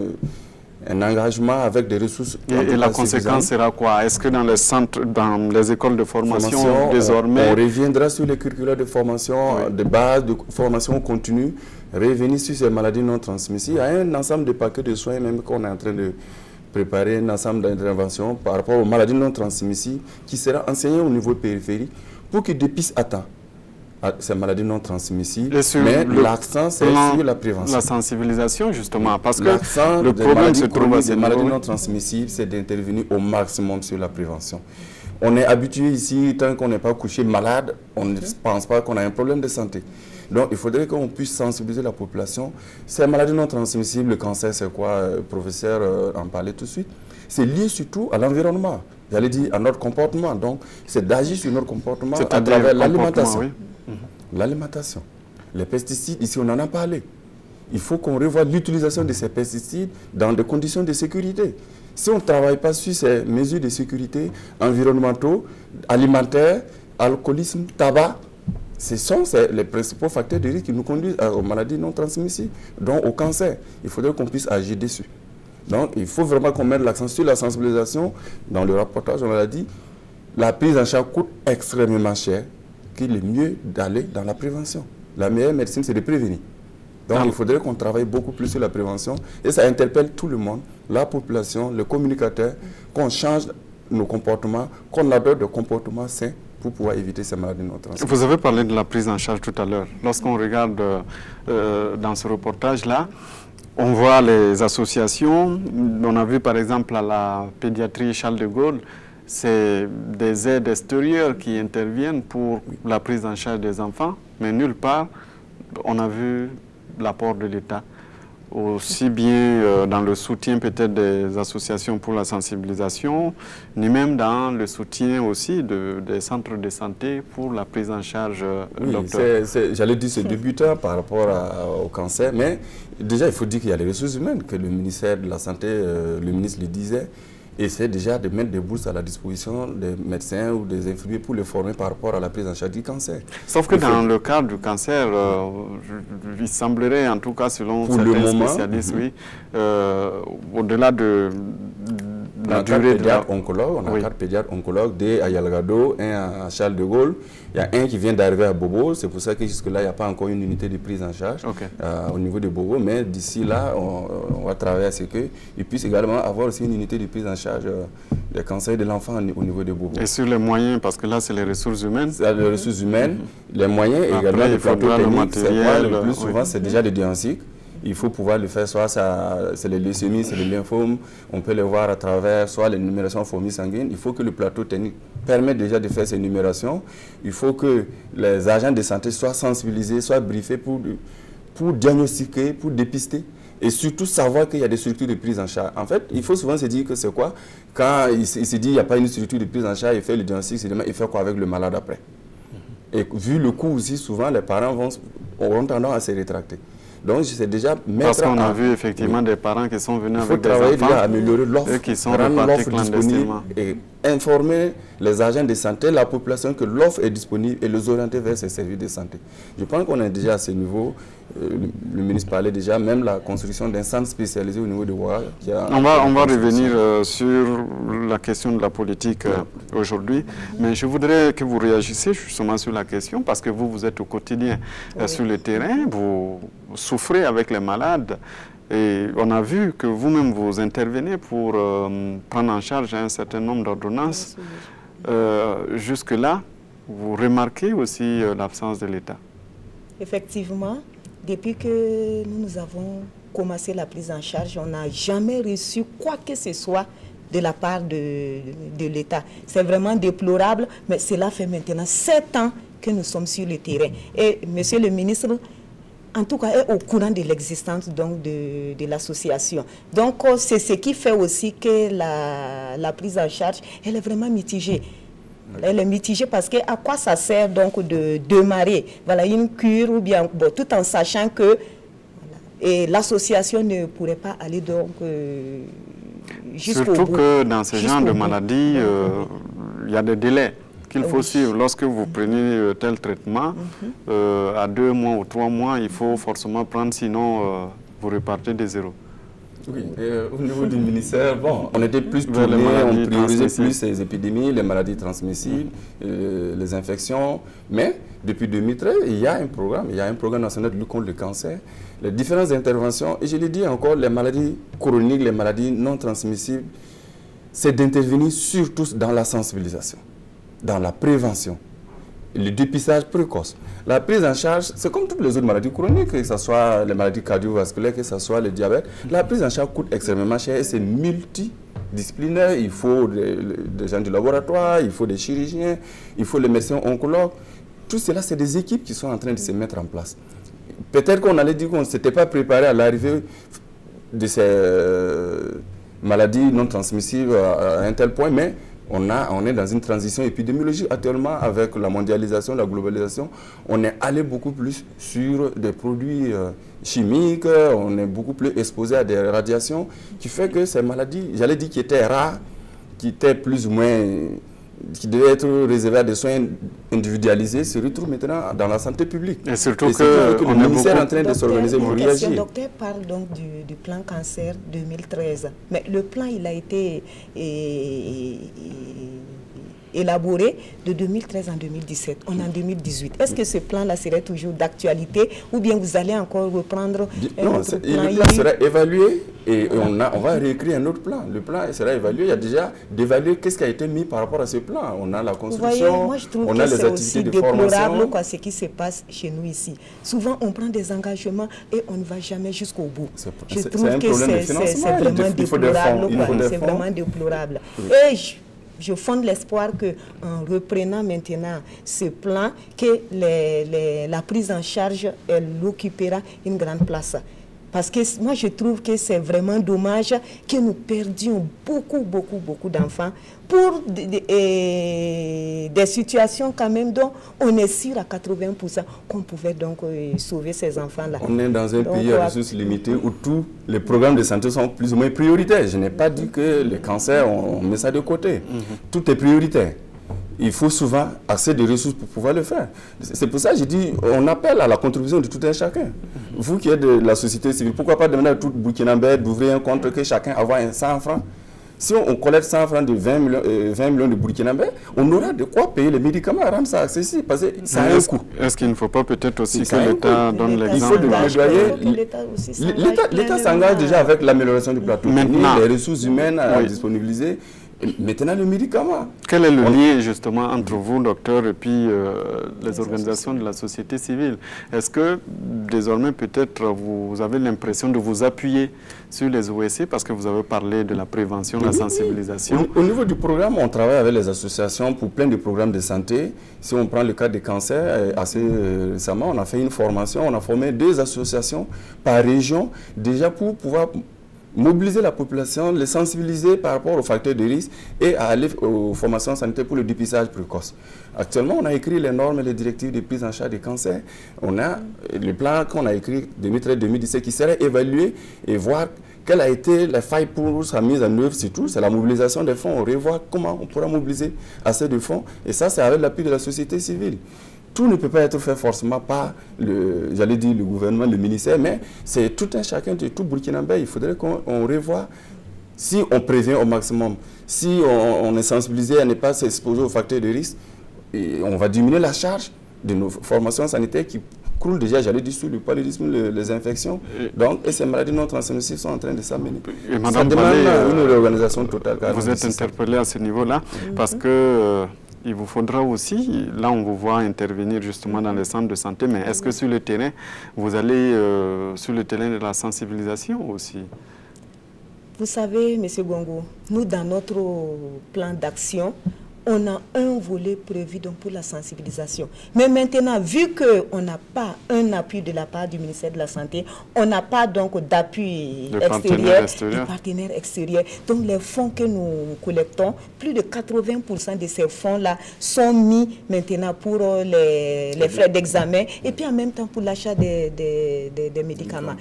un engagement avec des ressources. Et la conséquence sera quoi? Est-ce que dans les centres, dans les écoles de formation, désormais... On reviendra sur les curricula de formation, de base, de formation continue, revenir sur ces maladies non transmissibles. Il y a un ensemble de paquets de soins même qu'on est en train de préparer, un ensemble d'interventions par rapport aux maladies non transmissibles qui sera enseigné au niveau périphérique pour qu'ils dépistent à temps ces maladies non transmissibles, mais l'accent c'est sur la prévention. La sensibilisation justement, parce que le problème se trouve à ces maladies non transmissibles, c'est d'intervenir au maximum sur la prévention. On est habitué ici, tant qu'on n'est pas couché malade, on ne pense pas qu'on a un problème de santé. Donc il faudrait qu'on puisse sensibiliser la population. Ces maladies non transmissibles, le cancer c'est quoi? Le professeur en parlait tout de suite. C'est lié surtout à l'environnement, j'allais dire à notre comportement. Donc c'est d'agir sur notre comportement à travers l'alimentation. Oui. L'alimentation, les pesticides, ici on en a parlé. Il faut qu'on revoie l'utilisation de ces pesticides dans des conditions de sécurité. Si on ne travaille pas sur ces mesures de sécurité environnementaux, alimentaires, alcoolisme, tabac, ce sont les principaux facteurs de risque qui nous conduisent aux maladies non transmissibles, donc au cancer. Il faudrait qu'on puisse agir dessus. Donc il faut vraiment qu'on mette l'accent sur la sensibilisation. Dans le reportage, on l'a dit, la prise en charge coûte extrêmement cher, qu'il est mieux d'aller dans la prévention. La meilleure médecine, c'est de prévenir. Donc, il faudrait qu'on travaille beaucoup plus sur la prévention. Et ça interpelle tout le monde, la population, les communicateurs, qu'on change nos comportements, qu'on adopte des comportements sains pour pouvoir éviter ces maladies non transmissibles. Vous avez parlé de la prise en charge tout à l'heure. Lorsqu'on regarde dans ce reportage-là, on voit les associations. On a vu par exemple à la pédiatrie Charles de Gaulle, c'est des aides extérieures qui interviennent pour la prise en charge des enfants, mais nulle part on a vu l'apport de l'État, aussi bien dans le soutien peut-être des associations pour la sensibilisation, ni même dans le soutien aussi des centres de santé pour la prise en charge. Oui, j'allais dire c'est débutant par rapport au cancer, mais déjà il faut dire qu'il y a les ressources humaines, que le ministère de la Santé, le ministre le disait, essaie déjà de mettre des bourses à la disposition des médecins ou des infirmiers pour les former par rapport à la prise en charge du cancer. Sauf que dans le cadre du cancer, il semblerait, en tout cas selon certains spécialistes, oui, au-delà de la durée de la... On a 4 pédiatres oncologues, 2 à Yalgado, 1 à Charles de Gaulle. Il y a un qui vient d'arriver à Bobo, c'est pour ça que jusque-là, il n'y a pas encore une unité de prise en charge au niveau de Bobo. Mais d'ici là, on va travailler à ce qu'ils puissent également avoir aussi une unité de prise en charge des cancers de l'enfant au niveau de Bobo. Et sur les moyens, parce que là, c'est les ressources humaines. C'est les ressources humaines, les moyens également, les plateaux techniques. Le plus souvent, c'est déjà des diagnostics. Il faut pouvoir le faire, soit c'est les leucémies, c'est les lymphomes, on peut les voir à travers soit les numérations fourmis sanguines. Il faut que le plateau technique permette déjà de faire ces numérations. Il faut que les agents de santé soient sensibilisés, soient briefés pour diagnostiquer, pour dépister. Et surtout savoir qu'il y a des structures de prise en charge. En fait, il faut souvent se dire que c'est quoi? Quand il se dit qu'il n'y a pas une structure de prise en charge, il fait le diagnostic, il fait quoi avec le malade après? Et vu le coût aussi, souvent les parents auront tendance à se rétracter. Donc, c'est déjà mettre parce qu'on a vu effectivement des parents qui sont venus avec des enfants. Il faut travailler déjà à améliorer l'offre, qui sont rendre l'offre disponible et informer les agents de santé, la population que l'offre est disponible et les orienter vers ces services de santé. Je pense qu'on est déjà à ce niveau. Le ministre parlait déjà même la construction d'un centre spécialisé au niveau de Ouaga. On va revenir sur la question de la politique aujourd'hui, mais je voudrais que vous réagissiez justement sur la question parce que vous êtes au quotidien sur le terrain, vous souffrez avec les malades et on a vu que vous-même vous intervenez pour prendre en charge un certain nombre d'ordonnances. Jusque-là, vous remarquez aussi l'absence de l'État. Effectivement, depuis que nous avons commencé la prise en charge, on n'a jamais reçu quoi que ce soit de la part de l'État. C'est vraiment déplorable, mais cela fait maintenant 7 ans que nous sommes sur le terrain. Et monsieur le ministre, en tout cas, est au courant de l'existence de l'association. Donc, c'est ce qui fait aussi que la prise en charge, elle est vraiment mitigée. Elle est mitigée parce que à quoi ça sert donc de démarrer une cure ou bien tout en sachant que l'association ne pourrait pas aller donc jusqu'au bout. Surtout que dans ce genre de maladie, il y a des délais qu'il faut suivre. Lorsque vous prenez tel traitement, à 2 mois ou 3 mois, il faut forcément prendre, sinon vous repartez de zéro. Oui, au niveau du ministère, bon, on était plus tourné, on priorisait plus les épidémies, les maladies transmissibles, les infections. Mais depuis 2013, il y a un programme national de lutte contre le cancer. Les différentes interventions, et je l'ai dit encore, les maladies chroniques, les maladies non transmissibles, c'est d'intervenir surtout dans la sensibilisation, dans la prévention, le dépistage précoce. La prise en charge, c'est comme toutes les autres maladies chroniques, que ce soit les maladies cardiovasculaires, que ce soit le diabète. La prise en charge coûte extrêmement cher et c'est multidisciplinaire. Il faut des gens du laboratoire, il faut des chirurgiens, il faut les médecins oncologues. Tout cela, c'est des équipes qui sont en train de se mettre en place. Peut-être qu'on allait dire qu'on ne s'était pas préparé à l'arrivée de ces maladies non transmissibles à un tel point, mais on est dans une transition épidémiologique actuellement avec la mondialisation, la globalisation. On est allé beaucoup plus sur des produits chimiques, on est beaucoup plus exposé à des radiations, qui fait que ces maladies, j'allais dire qui étaient rares, qui étaient plus ou moins, qui devaient être réservées à des soins individualisés, se retrouvent maintenant dans la santé publique. Et surtout que le ministère est en train de s'organiser pour réagir. Le docteur parle donc du plan cancer 2013, mais le plan il a été élaboré de 2013 en 2017. On est en 2018. Est-ce que ce plan-là serait toujours d'actualité ou bien vous allez encore reprendre non, le plan sera évalué et on va réécrire un autre plan. Le plan sera évalué. Il y a déjà d'évaluer qu'est-ce qui a été mis par rapport à ce plan. On a la construction, voyez, moi je trouve on que a les c'est activités aussi de formation. déplorable quoi, ce qui se passe chez nous ici. Souvent, on prend des engagements et on ne va jamais jusqu'au bout. Je trouve que c'est vraiment déplorable. C'est vraiment déplorable. Et je fonde l'espoir qu'en reprenant maintenant ce plan, que la prise en charge, elle occupera une grande place. Parce que moi, je trouve que c'est vraiment dommage que nous perdions beaucoup d'enfants pour des situations quand même dont on est sûr à 80% qu'on pouvait donc sauver ces enfants-là. On est dans un pays à ressources limitées où tous les programmes de santé sont plus ou moins prioritaires. Je n'ai pas dit que le cancer, on met ça de côté. Tout est prioritaire. Il faut souvent assez de ressources pour pouvoir le faire. C'est pour ça que j'ai dit, on appelle à la contribution de tout un chacun. Vous qui êtes de la société civile, pourquoi pas demander à tout Burkinabé d'ouvrir un compte que chacun avoir 100 francs. Si on collecte 100 francs de 20 millions de Burkinabés, on aura de quoi payer les médicaments, rendre ça accessible, parce que ça a un coût. Est-ce qu'il ne faut pas peut-être aussi que l'État donne l'exemple? Il faut de plaidoyer. L'État s'engage déjà avec l'amélioration du plateau technique, les ressources humaines à disponibiliser. Maintenant, le médicament. Quel est le lien justement entre vous, docteur, et puis les organisations de la société civile? Est-ce que désormais peut-être vous avez l'impression de vous appuyer sur les OSC parce que vous avez parlé de la prévention, de la sensibilisation? Au niveau du programme, on travaille avec les associations pour plein de programmes de santé. Si on prend le cas des cancers, assez récemment, on a fait une formation, on a formé 2 associations par région déjà pour pouvoir mobiliser la population, les sensibiliser par rapport aux facteurs de risque et à aller aux formations sanitaires pour le dépistage précoce. Actuellement, on a écrit les normes et les directives de prise en charge des cancers. On a le plan qu'on a écrit 2013-2017 qui serait évalué et voir quelle a été la faille pour sa mise en œuvre, surtout, c'est la mobilisation des fonds. On revoit comment on pourra mobiliser assez de fonds. Et ça, c'est avec l'appui de la société civile. Tout ne peut pas être fait forcément par, j'allais dire, le gouvernement, le ministère, mais c'est tout un chacun, tout Burkinabé. Il faudrait qu'on revoie, si on prévient au maximum, si on est sensibilisé à ne pas s'exposer aux facteurs de risque, et on va diminuer la charge de nos formations sanitaires qui croulent déjà, j'allais dire, sous le paludisme, les infections. Donc, et ces maladies non transmissibles sont en train de s'amener. Ça demande une réorganisation totale. Vous êtes interpellé à ce niveau-là parce que il vous faudra aussi, là on vous voit intervenir justement dans les centres de santé, mais est-ce que sur le terrain, vous allez sur le terrain de la sensibilisation aussi? Vous savez, M. Gongo, nous dans notre plan d'action, on a un volet prévu donc pour la sensibilisation. Mais maintenant, vu qu'on n'a pas un appui de la part du ministère de la Santé, on n'a pas donc d'appui extérieur, de partenaires extérieurs. Donc les fonds que nous collectons, plus de 80% de ces fonds-là sont mis maintenant pour les frais d'examen et puis en même temps pour l'achat des médicaments.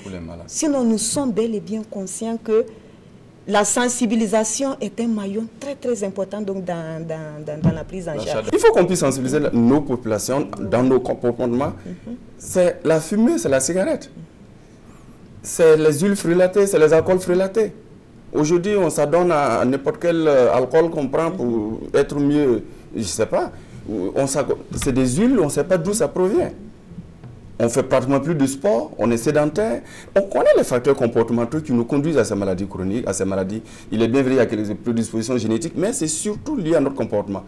Sinon, nous sommes bel et bien conscients que la sensibilisation est un maillon très très important donc, dans la prise en charge. Il faut qu'on puisse sensibiliser nos populations dans nos comportements. C'est la fumée, c'est la cigarette. C'est les huiles frulatées, c'est les alcools frulatés. Aujourd'hui, on s'adonne à n'importe quel alcool qu'on prend pour être mieux, je ne sais pas. C'est des huiles, on ne sait pas d'où ça provient. On ne fait pratiquement plus de sport, on est sédentaire. On connaît les facteurs comportementaux qui nous conduisent à ces maladies chroniques, à ces maladies. Il est bien vrai qu'il y a quelques prédispositions génétiques, mais c'est surtout lié à notre comportement.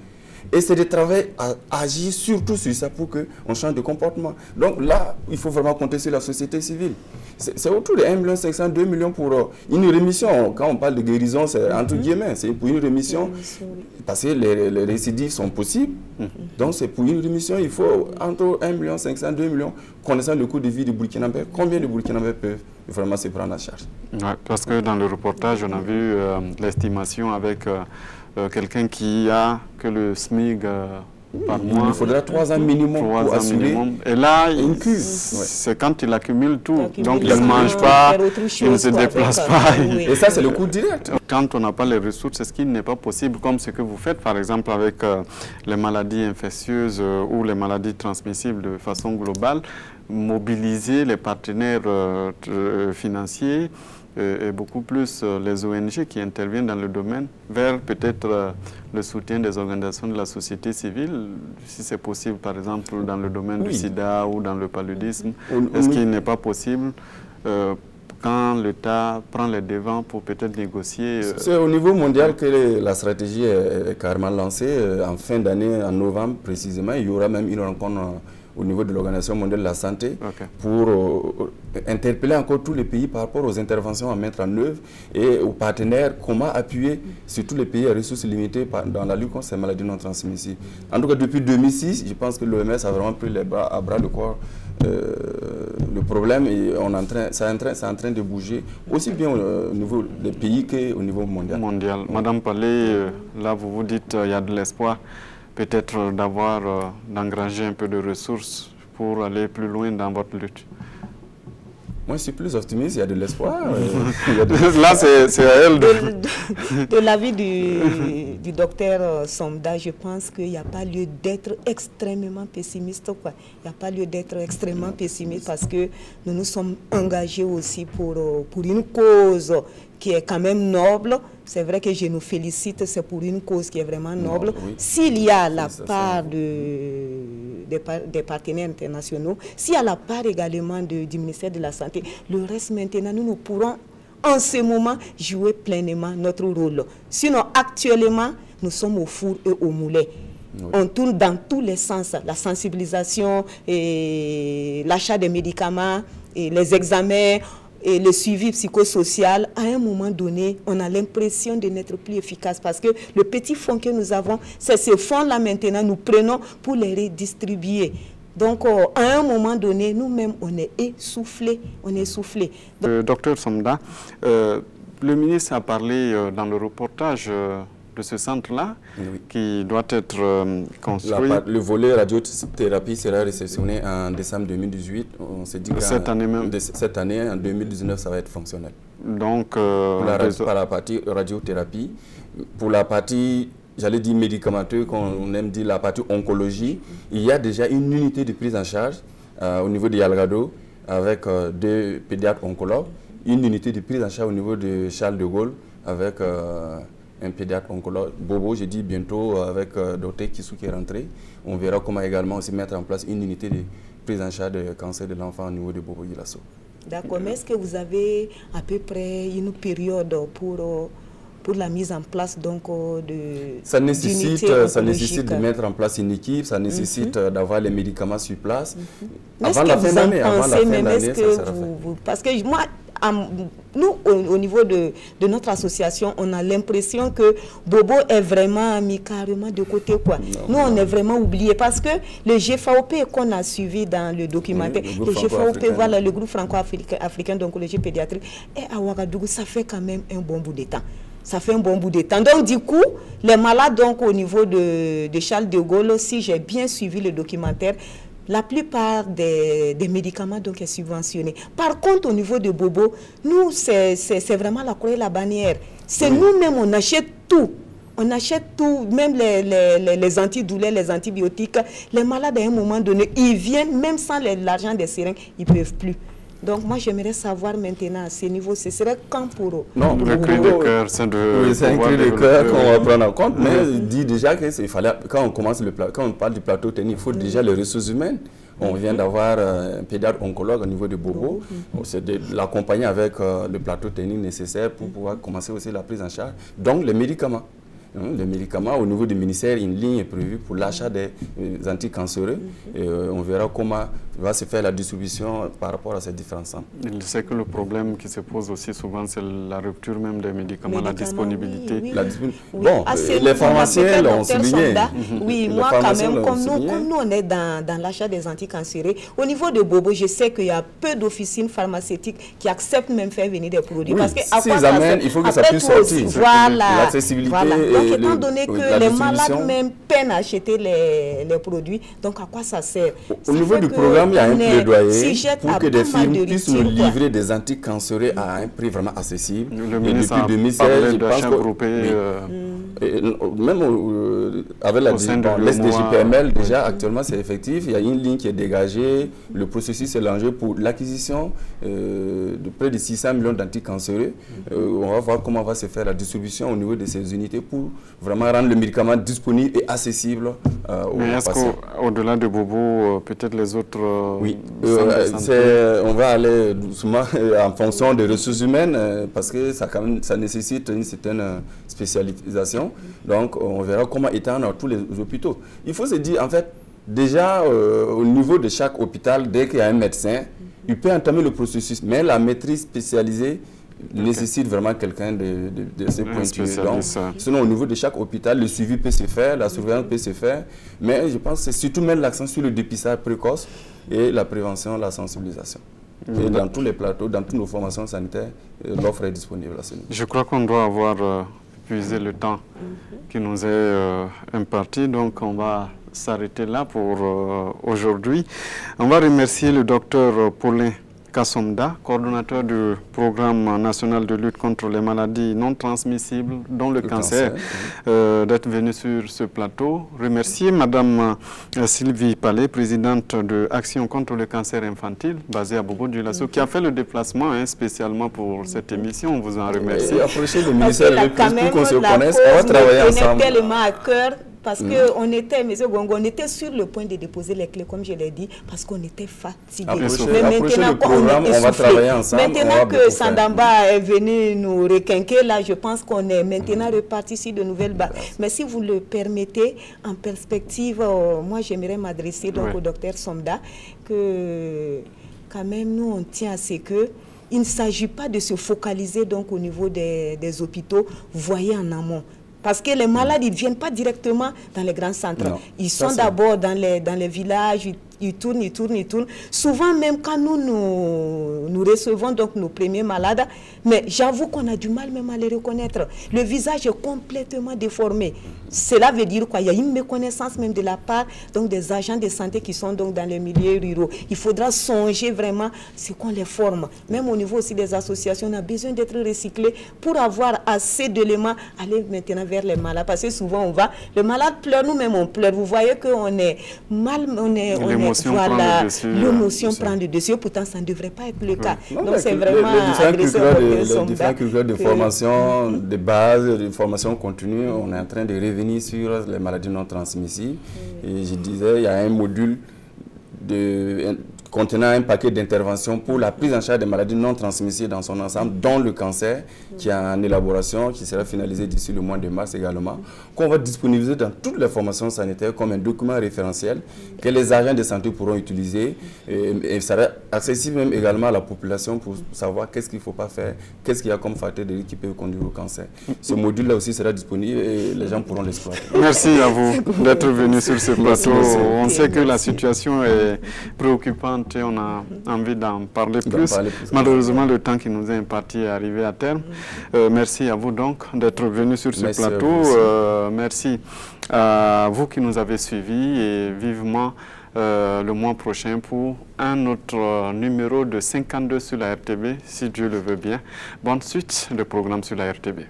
Et c'est de travailler à agir surtout sur ça pour qu'on change de comportement. Donc là, il faut vraiment compter sur la société civile. C'est autour de 1 500 000, 2 millions pour une rémission. Quand on parle de guérison, c'est entre guillemets, c'est pour une rémission. Parce que les récidives sont possibles. Donc c'est pour une rémission, il faut entre 1 500 000, 2 millions, connaissant le coût de vie du Burkinabé. Combien de Burkinabés peuvent vraiment se prendre en charge? Ouais, parce que dans le reportage, on a vu l'estimation avec quelqu'un qui a que le SMIC par mois. Il faudra 3 ans minimum pour assurer. Et là, c'est quand il accumule tout. Donc il ne mange pas, il ne se déplace pas. Et ça, c'est le coût direct. Quand on n'a pas les ressources, c'est ce qui n'est pas possible, comme ce que vous faites, par exemple, avec les maladies infectieuses ou les maladies transmissibles de façon globale, mobiliser les partenaires financiers et beaucoup plus les ONG qui interviennent dans le domaine vers peut-être le soutien des organisations de la société civile, si c'est possible par exemple dans le domaine du sida ou dans le paludisme. Est-ce qu'il n'est pas possible quand l'État prend les devants pour peut-être négocier C'est au niveau mondial que la stratégie est carrément lancée. En fin d'année, en novembre précisément, il y aura même une rencontre au niveau de l'Organisation mondiale de la santé pour interpeller encore tous les pays par rapport aux interventions à mettre en œuvre et aux partenaires, comment appuyer sur tous les pays à ressources limitées dans la lutte contre ces maladies non transmissibles. En tout cas, depuis 2006, je pense que l'OMS a vraiment pris les bras à bras le corps le problème et c'est en train de bouger aussi bien au niveau des pays qu'au niveau mondial. Madame Palais, là vous vous dites qu'il y a de l'espoir peut-être d'engranger un peu de ressources pour aller plus loin dans votre lutte. Moi, je suis plus optimiste, il y a de l'espoir. Là, c'est à elle. De l'avis du docteur Somda, je pense qu'il n'y a pas lieu d'être extrêmement pessimiste. Il n'y a pas lieu d'être extrêmement pessimiste parce que nous nous sommes engagés aussi pour une cause qui est quand même noble. C'est vrai que je nous félicite, c'est pour une cause qui est vraiment noble. S'il y a la part des partenaires internationaux, s'il y a la part également du ministère de la Santé, le reste maintenant, nous pourrons en ce moment jouer pleinement notre rôle. Sinon, actuellement, nous sommes au four et au moulin. On tourne dans tous les sens, la sensibilisation, l'achat des médicaments, et les examens, et le suivi psychosocial. À un moment donné, on a l'impression de n'être plus efficace parce que le petit fonds que nous avons, c'est ce fonds-là maintenant, nous prenons pour les redistribuer. Donc, à un moment donné, nous-mêmes, on est essoufflés. Docteur Somda, le ministre a parlé dans le reportage de ce centre-là, qui doit être construit. Le volet radiothérapie sera réceptionné en décembre 2018. On s'est dit que cette année, en 2019, ça va être fonctionnel. Donc, pour la partie radiothérapie, pour la partie, j'allais dire médicamenteuse, qu'on aime dire la partie oncologie, il y a déjà une unité de prise en charge au niveau de Yalgado avec 2 pédiatres oncologues, une unité de prise en charge au niveau de Charles de Gaulle avec un pédiatre oncologue. Bobo, je dis bientôt avec Dr Kissou qui est rentré. On verra comment également aussi mettre en place une unité de prise en charge du cancer de l'enfant au niveau de Bobo Gilasso. D'accord, mais est-ce que vous avez à peu près une période pour la mise en place donc, de ça nécessite de mettre en place une équipe, ça nécessite d'avoir les médicaments sur place. Avant la fin d'année, ça sera fait. Parce que moi, nous, au niveau de notre association, on a l'impression que Bobo est vraiment mis carrément de côté. Nous, on est vraiment oubliés parce que le GFAOP qu'on a suivi dans le documentaire, le GFAOP, voilà, le groupe franco-africain d'oncologie pédiatrique, et à Ouagadougou, ça fait quand même un bon bout de temps. Ça fait un bon bout de temps. Donc, du coup, les malades donc, au niveau de Charles de Gaulle, si j'ai bien suivi le documentaire, la plupart des médicaments donc est subventionné. Par contre, au niveau de Bobo, nous, c'est vraiment la croix et la bannière. C'est nous-mêmes, on achète tout. On achète tout, même les antidouleurs, les antibiotiques. Les malades, à un moment donné, ils viennent, même sans l'argent des seringues, ils ne peuvent plus. Donc moi, j'aimerais savoir maintenant à ce niveau, ce serait quand pour eux? Non, le cri de cœur, c'est de... Oui, c'est un cri de cœur qu'on va prendre en compte, mais il dit déjà qu'il fallait, quand on parle du plateau technique, il faut déjà les ressources humaines. On vient d'avoir un pédiatre oncologue au niveau de Bobo. C'est de l'accompagner avec le plateau technique nécessaire pour pouvoir commencer aussi la prise en charge. Donc, les médicaments. Les médicaments, au niveau du ministère, une ligne est prévue pour l'achat des anticancéreux. Et on verra comment va se faire la distribution par rapport à ces différents centres. Il sait que le problème qui se pose aussi souvent, c'est la rupture même des médicaments, la disponibilité. Bon, les pharmaciens l'ont souligné. Oui, moi quand même, comme nous on est dans l'achat des anticancéreux, au niveau de Bobo, je sais qu'il y a peu d'officines pharmaceutiques qui acceptent même faire venir des produits. Parce que s'ils amènent, il faut que ça puisse sortir. L'accessibilité. Donc, étant donné que les malades même peinent à acheter les produits, donc à quoi ça sert? Au niveau du programme, il y a un plaidoyer pour que des firmes puissent nous livrer des anticancéreux à un prix vraiment accessible. Le ministre a parlé d'achat groupé. Même avec la SDJPML, déjà actuellement c'est effectif. Il y a une ligne qui est dégagée. Le processus est lancé pour l'acquisition de près de 600 millions d'anticancéreux. On va voir comment va se faire la distribution au niveau de ces unités pour vraiment rendre le médicament disponible et accessible aux Mais est-ce qu'au-delà de Bobo, peut-être les autres... Oui, on va aller doucement en fonction des ressources humaines parce que ça nécessite une certaine spécialisation. Donc, on verra comment étendre tous les hôpitaux. Il faut se dire, en fait, déjà, au niveau de chaque hôpital, dès qu'il y a un médecin, il peut entamer le processus. Mais la maîtrise spécialisée nécessite vraiment quelqu'un de ces pointus. Sinon, au niveau de chaque hôpital, le suivi peut se faire, la surveillance peut se faire. Mais je pense que c'est surtout mettre l'accent sur le dépistage précoce et la prévention, la sensibilisation. Et dans tous les plateaux, dans toutes nos formations sanitaires, l'offre est disponible à ce niveau. Je crois qu'on doit avoir épuisé le temps qui nous est imparti. Donc, on va s'arrêter là pour aujourd'hui. On va remercier le docteur Paulin Kassomda, coordonnateur du programme national de lutte contre les maladies non transmissibles, dont le cancer, d'être venu sur ce plateau. Remercier Madame Sylvie Palais, présidente de Action contre le cancer infantile, basée à Bobo-Dioulasso, qui a fait le déplacement spécialement pour cette émission. On vous en remercie. Approchez le ministère le plus pour qu'on se connaisse. On va travailler ensemble. Tellement à cœur. Parce qu'on était, M. Gongo, on était sur le point de déposer les clés, comme je l'ai dit, parce qu'on était fatigués. Mais maintenant, on va travailler ensemble. Maintenant que Sandamba est venu nous requinquer, là, je pense qu'on est maintenant reparti sur de nouvelles bases. Mais si vous le permettez, en perspective, moi, j'aimerais m'adresser donc au docteur Somda, que quand même, nous, on tient à ce que il ne s'agit pas de se focaliser donc au niveau des hôpitaux, voyez en amont. Parce que les malades, ils ne viennent pas directement dans les grands centres. Non, ils sont d'abord dans les villages, ils tournent. Souvent, même quand nous recevons donc nos premiers malades, mais j'avoue qu'on a du mal même à les reconnaître. Le visage est complètement déformé. Cela veut dire quoi? Il y a une méconnaissance même de la part donc, des agents de santé qui sont donc dans les milieux ruraux. Il faudra songer vraiment ce qu'on les forme. Même au niveau aussi des associations, on a besoin d'être recyclés pour avoir assez d'éléments, aller maintenant vers les malades. Parce que souvent, on va, le malade pleure, nous-mêmes on pleure. Vous voyez qu'on est mal, l'émotion prend le dessus. Pourtant, ça ne devrait pas être le cas. Non, donc, c'est vraiment les différents curriculums de formation de base, de formation continue, on est en train de revenir sur les maladies non transmissibles. Et je disais, il y a un module contenant un paquet d'interventions pour la prise en charge des maladies non transmissibles dans son ensemble, dont le cancer, qui est en élaboration, qui sera finalisé d'ici le mois de mars également, qu'on va disponibiliser dans toutes les formations sanitaires comme un document référentiel que les agents de santé pourront utiliser et sera accessible même également à la population pour savoir qu'est-ce qu'il ne faut pas faire, qu'est-ce qu'il y a comme facteur de risque qui peut conduire au cancer. Ce module-là aussi sera disponible et les gens pourront l'exploiter. Merci à vous d'être venu sur ce plateau. On sait que la situation est préoccupante et on a envie d'en parler plus. Malheureusement, le temps qui nous est imparti est arrivé à terme. Merci à vous donc d'être venu sur ce plateau. Merci à vous qui nous avez suivis et vivement le mois prochain pour un autre numéro de 52 sur la RTB, si Dieu le veut bien. Bonne suite de programme sur la RTB.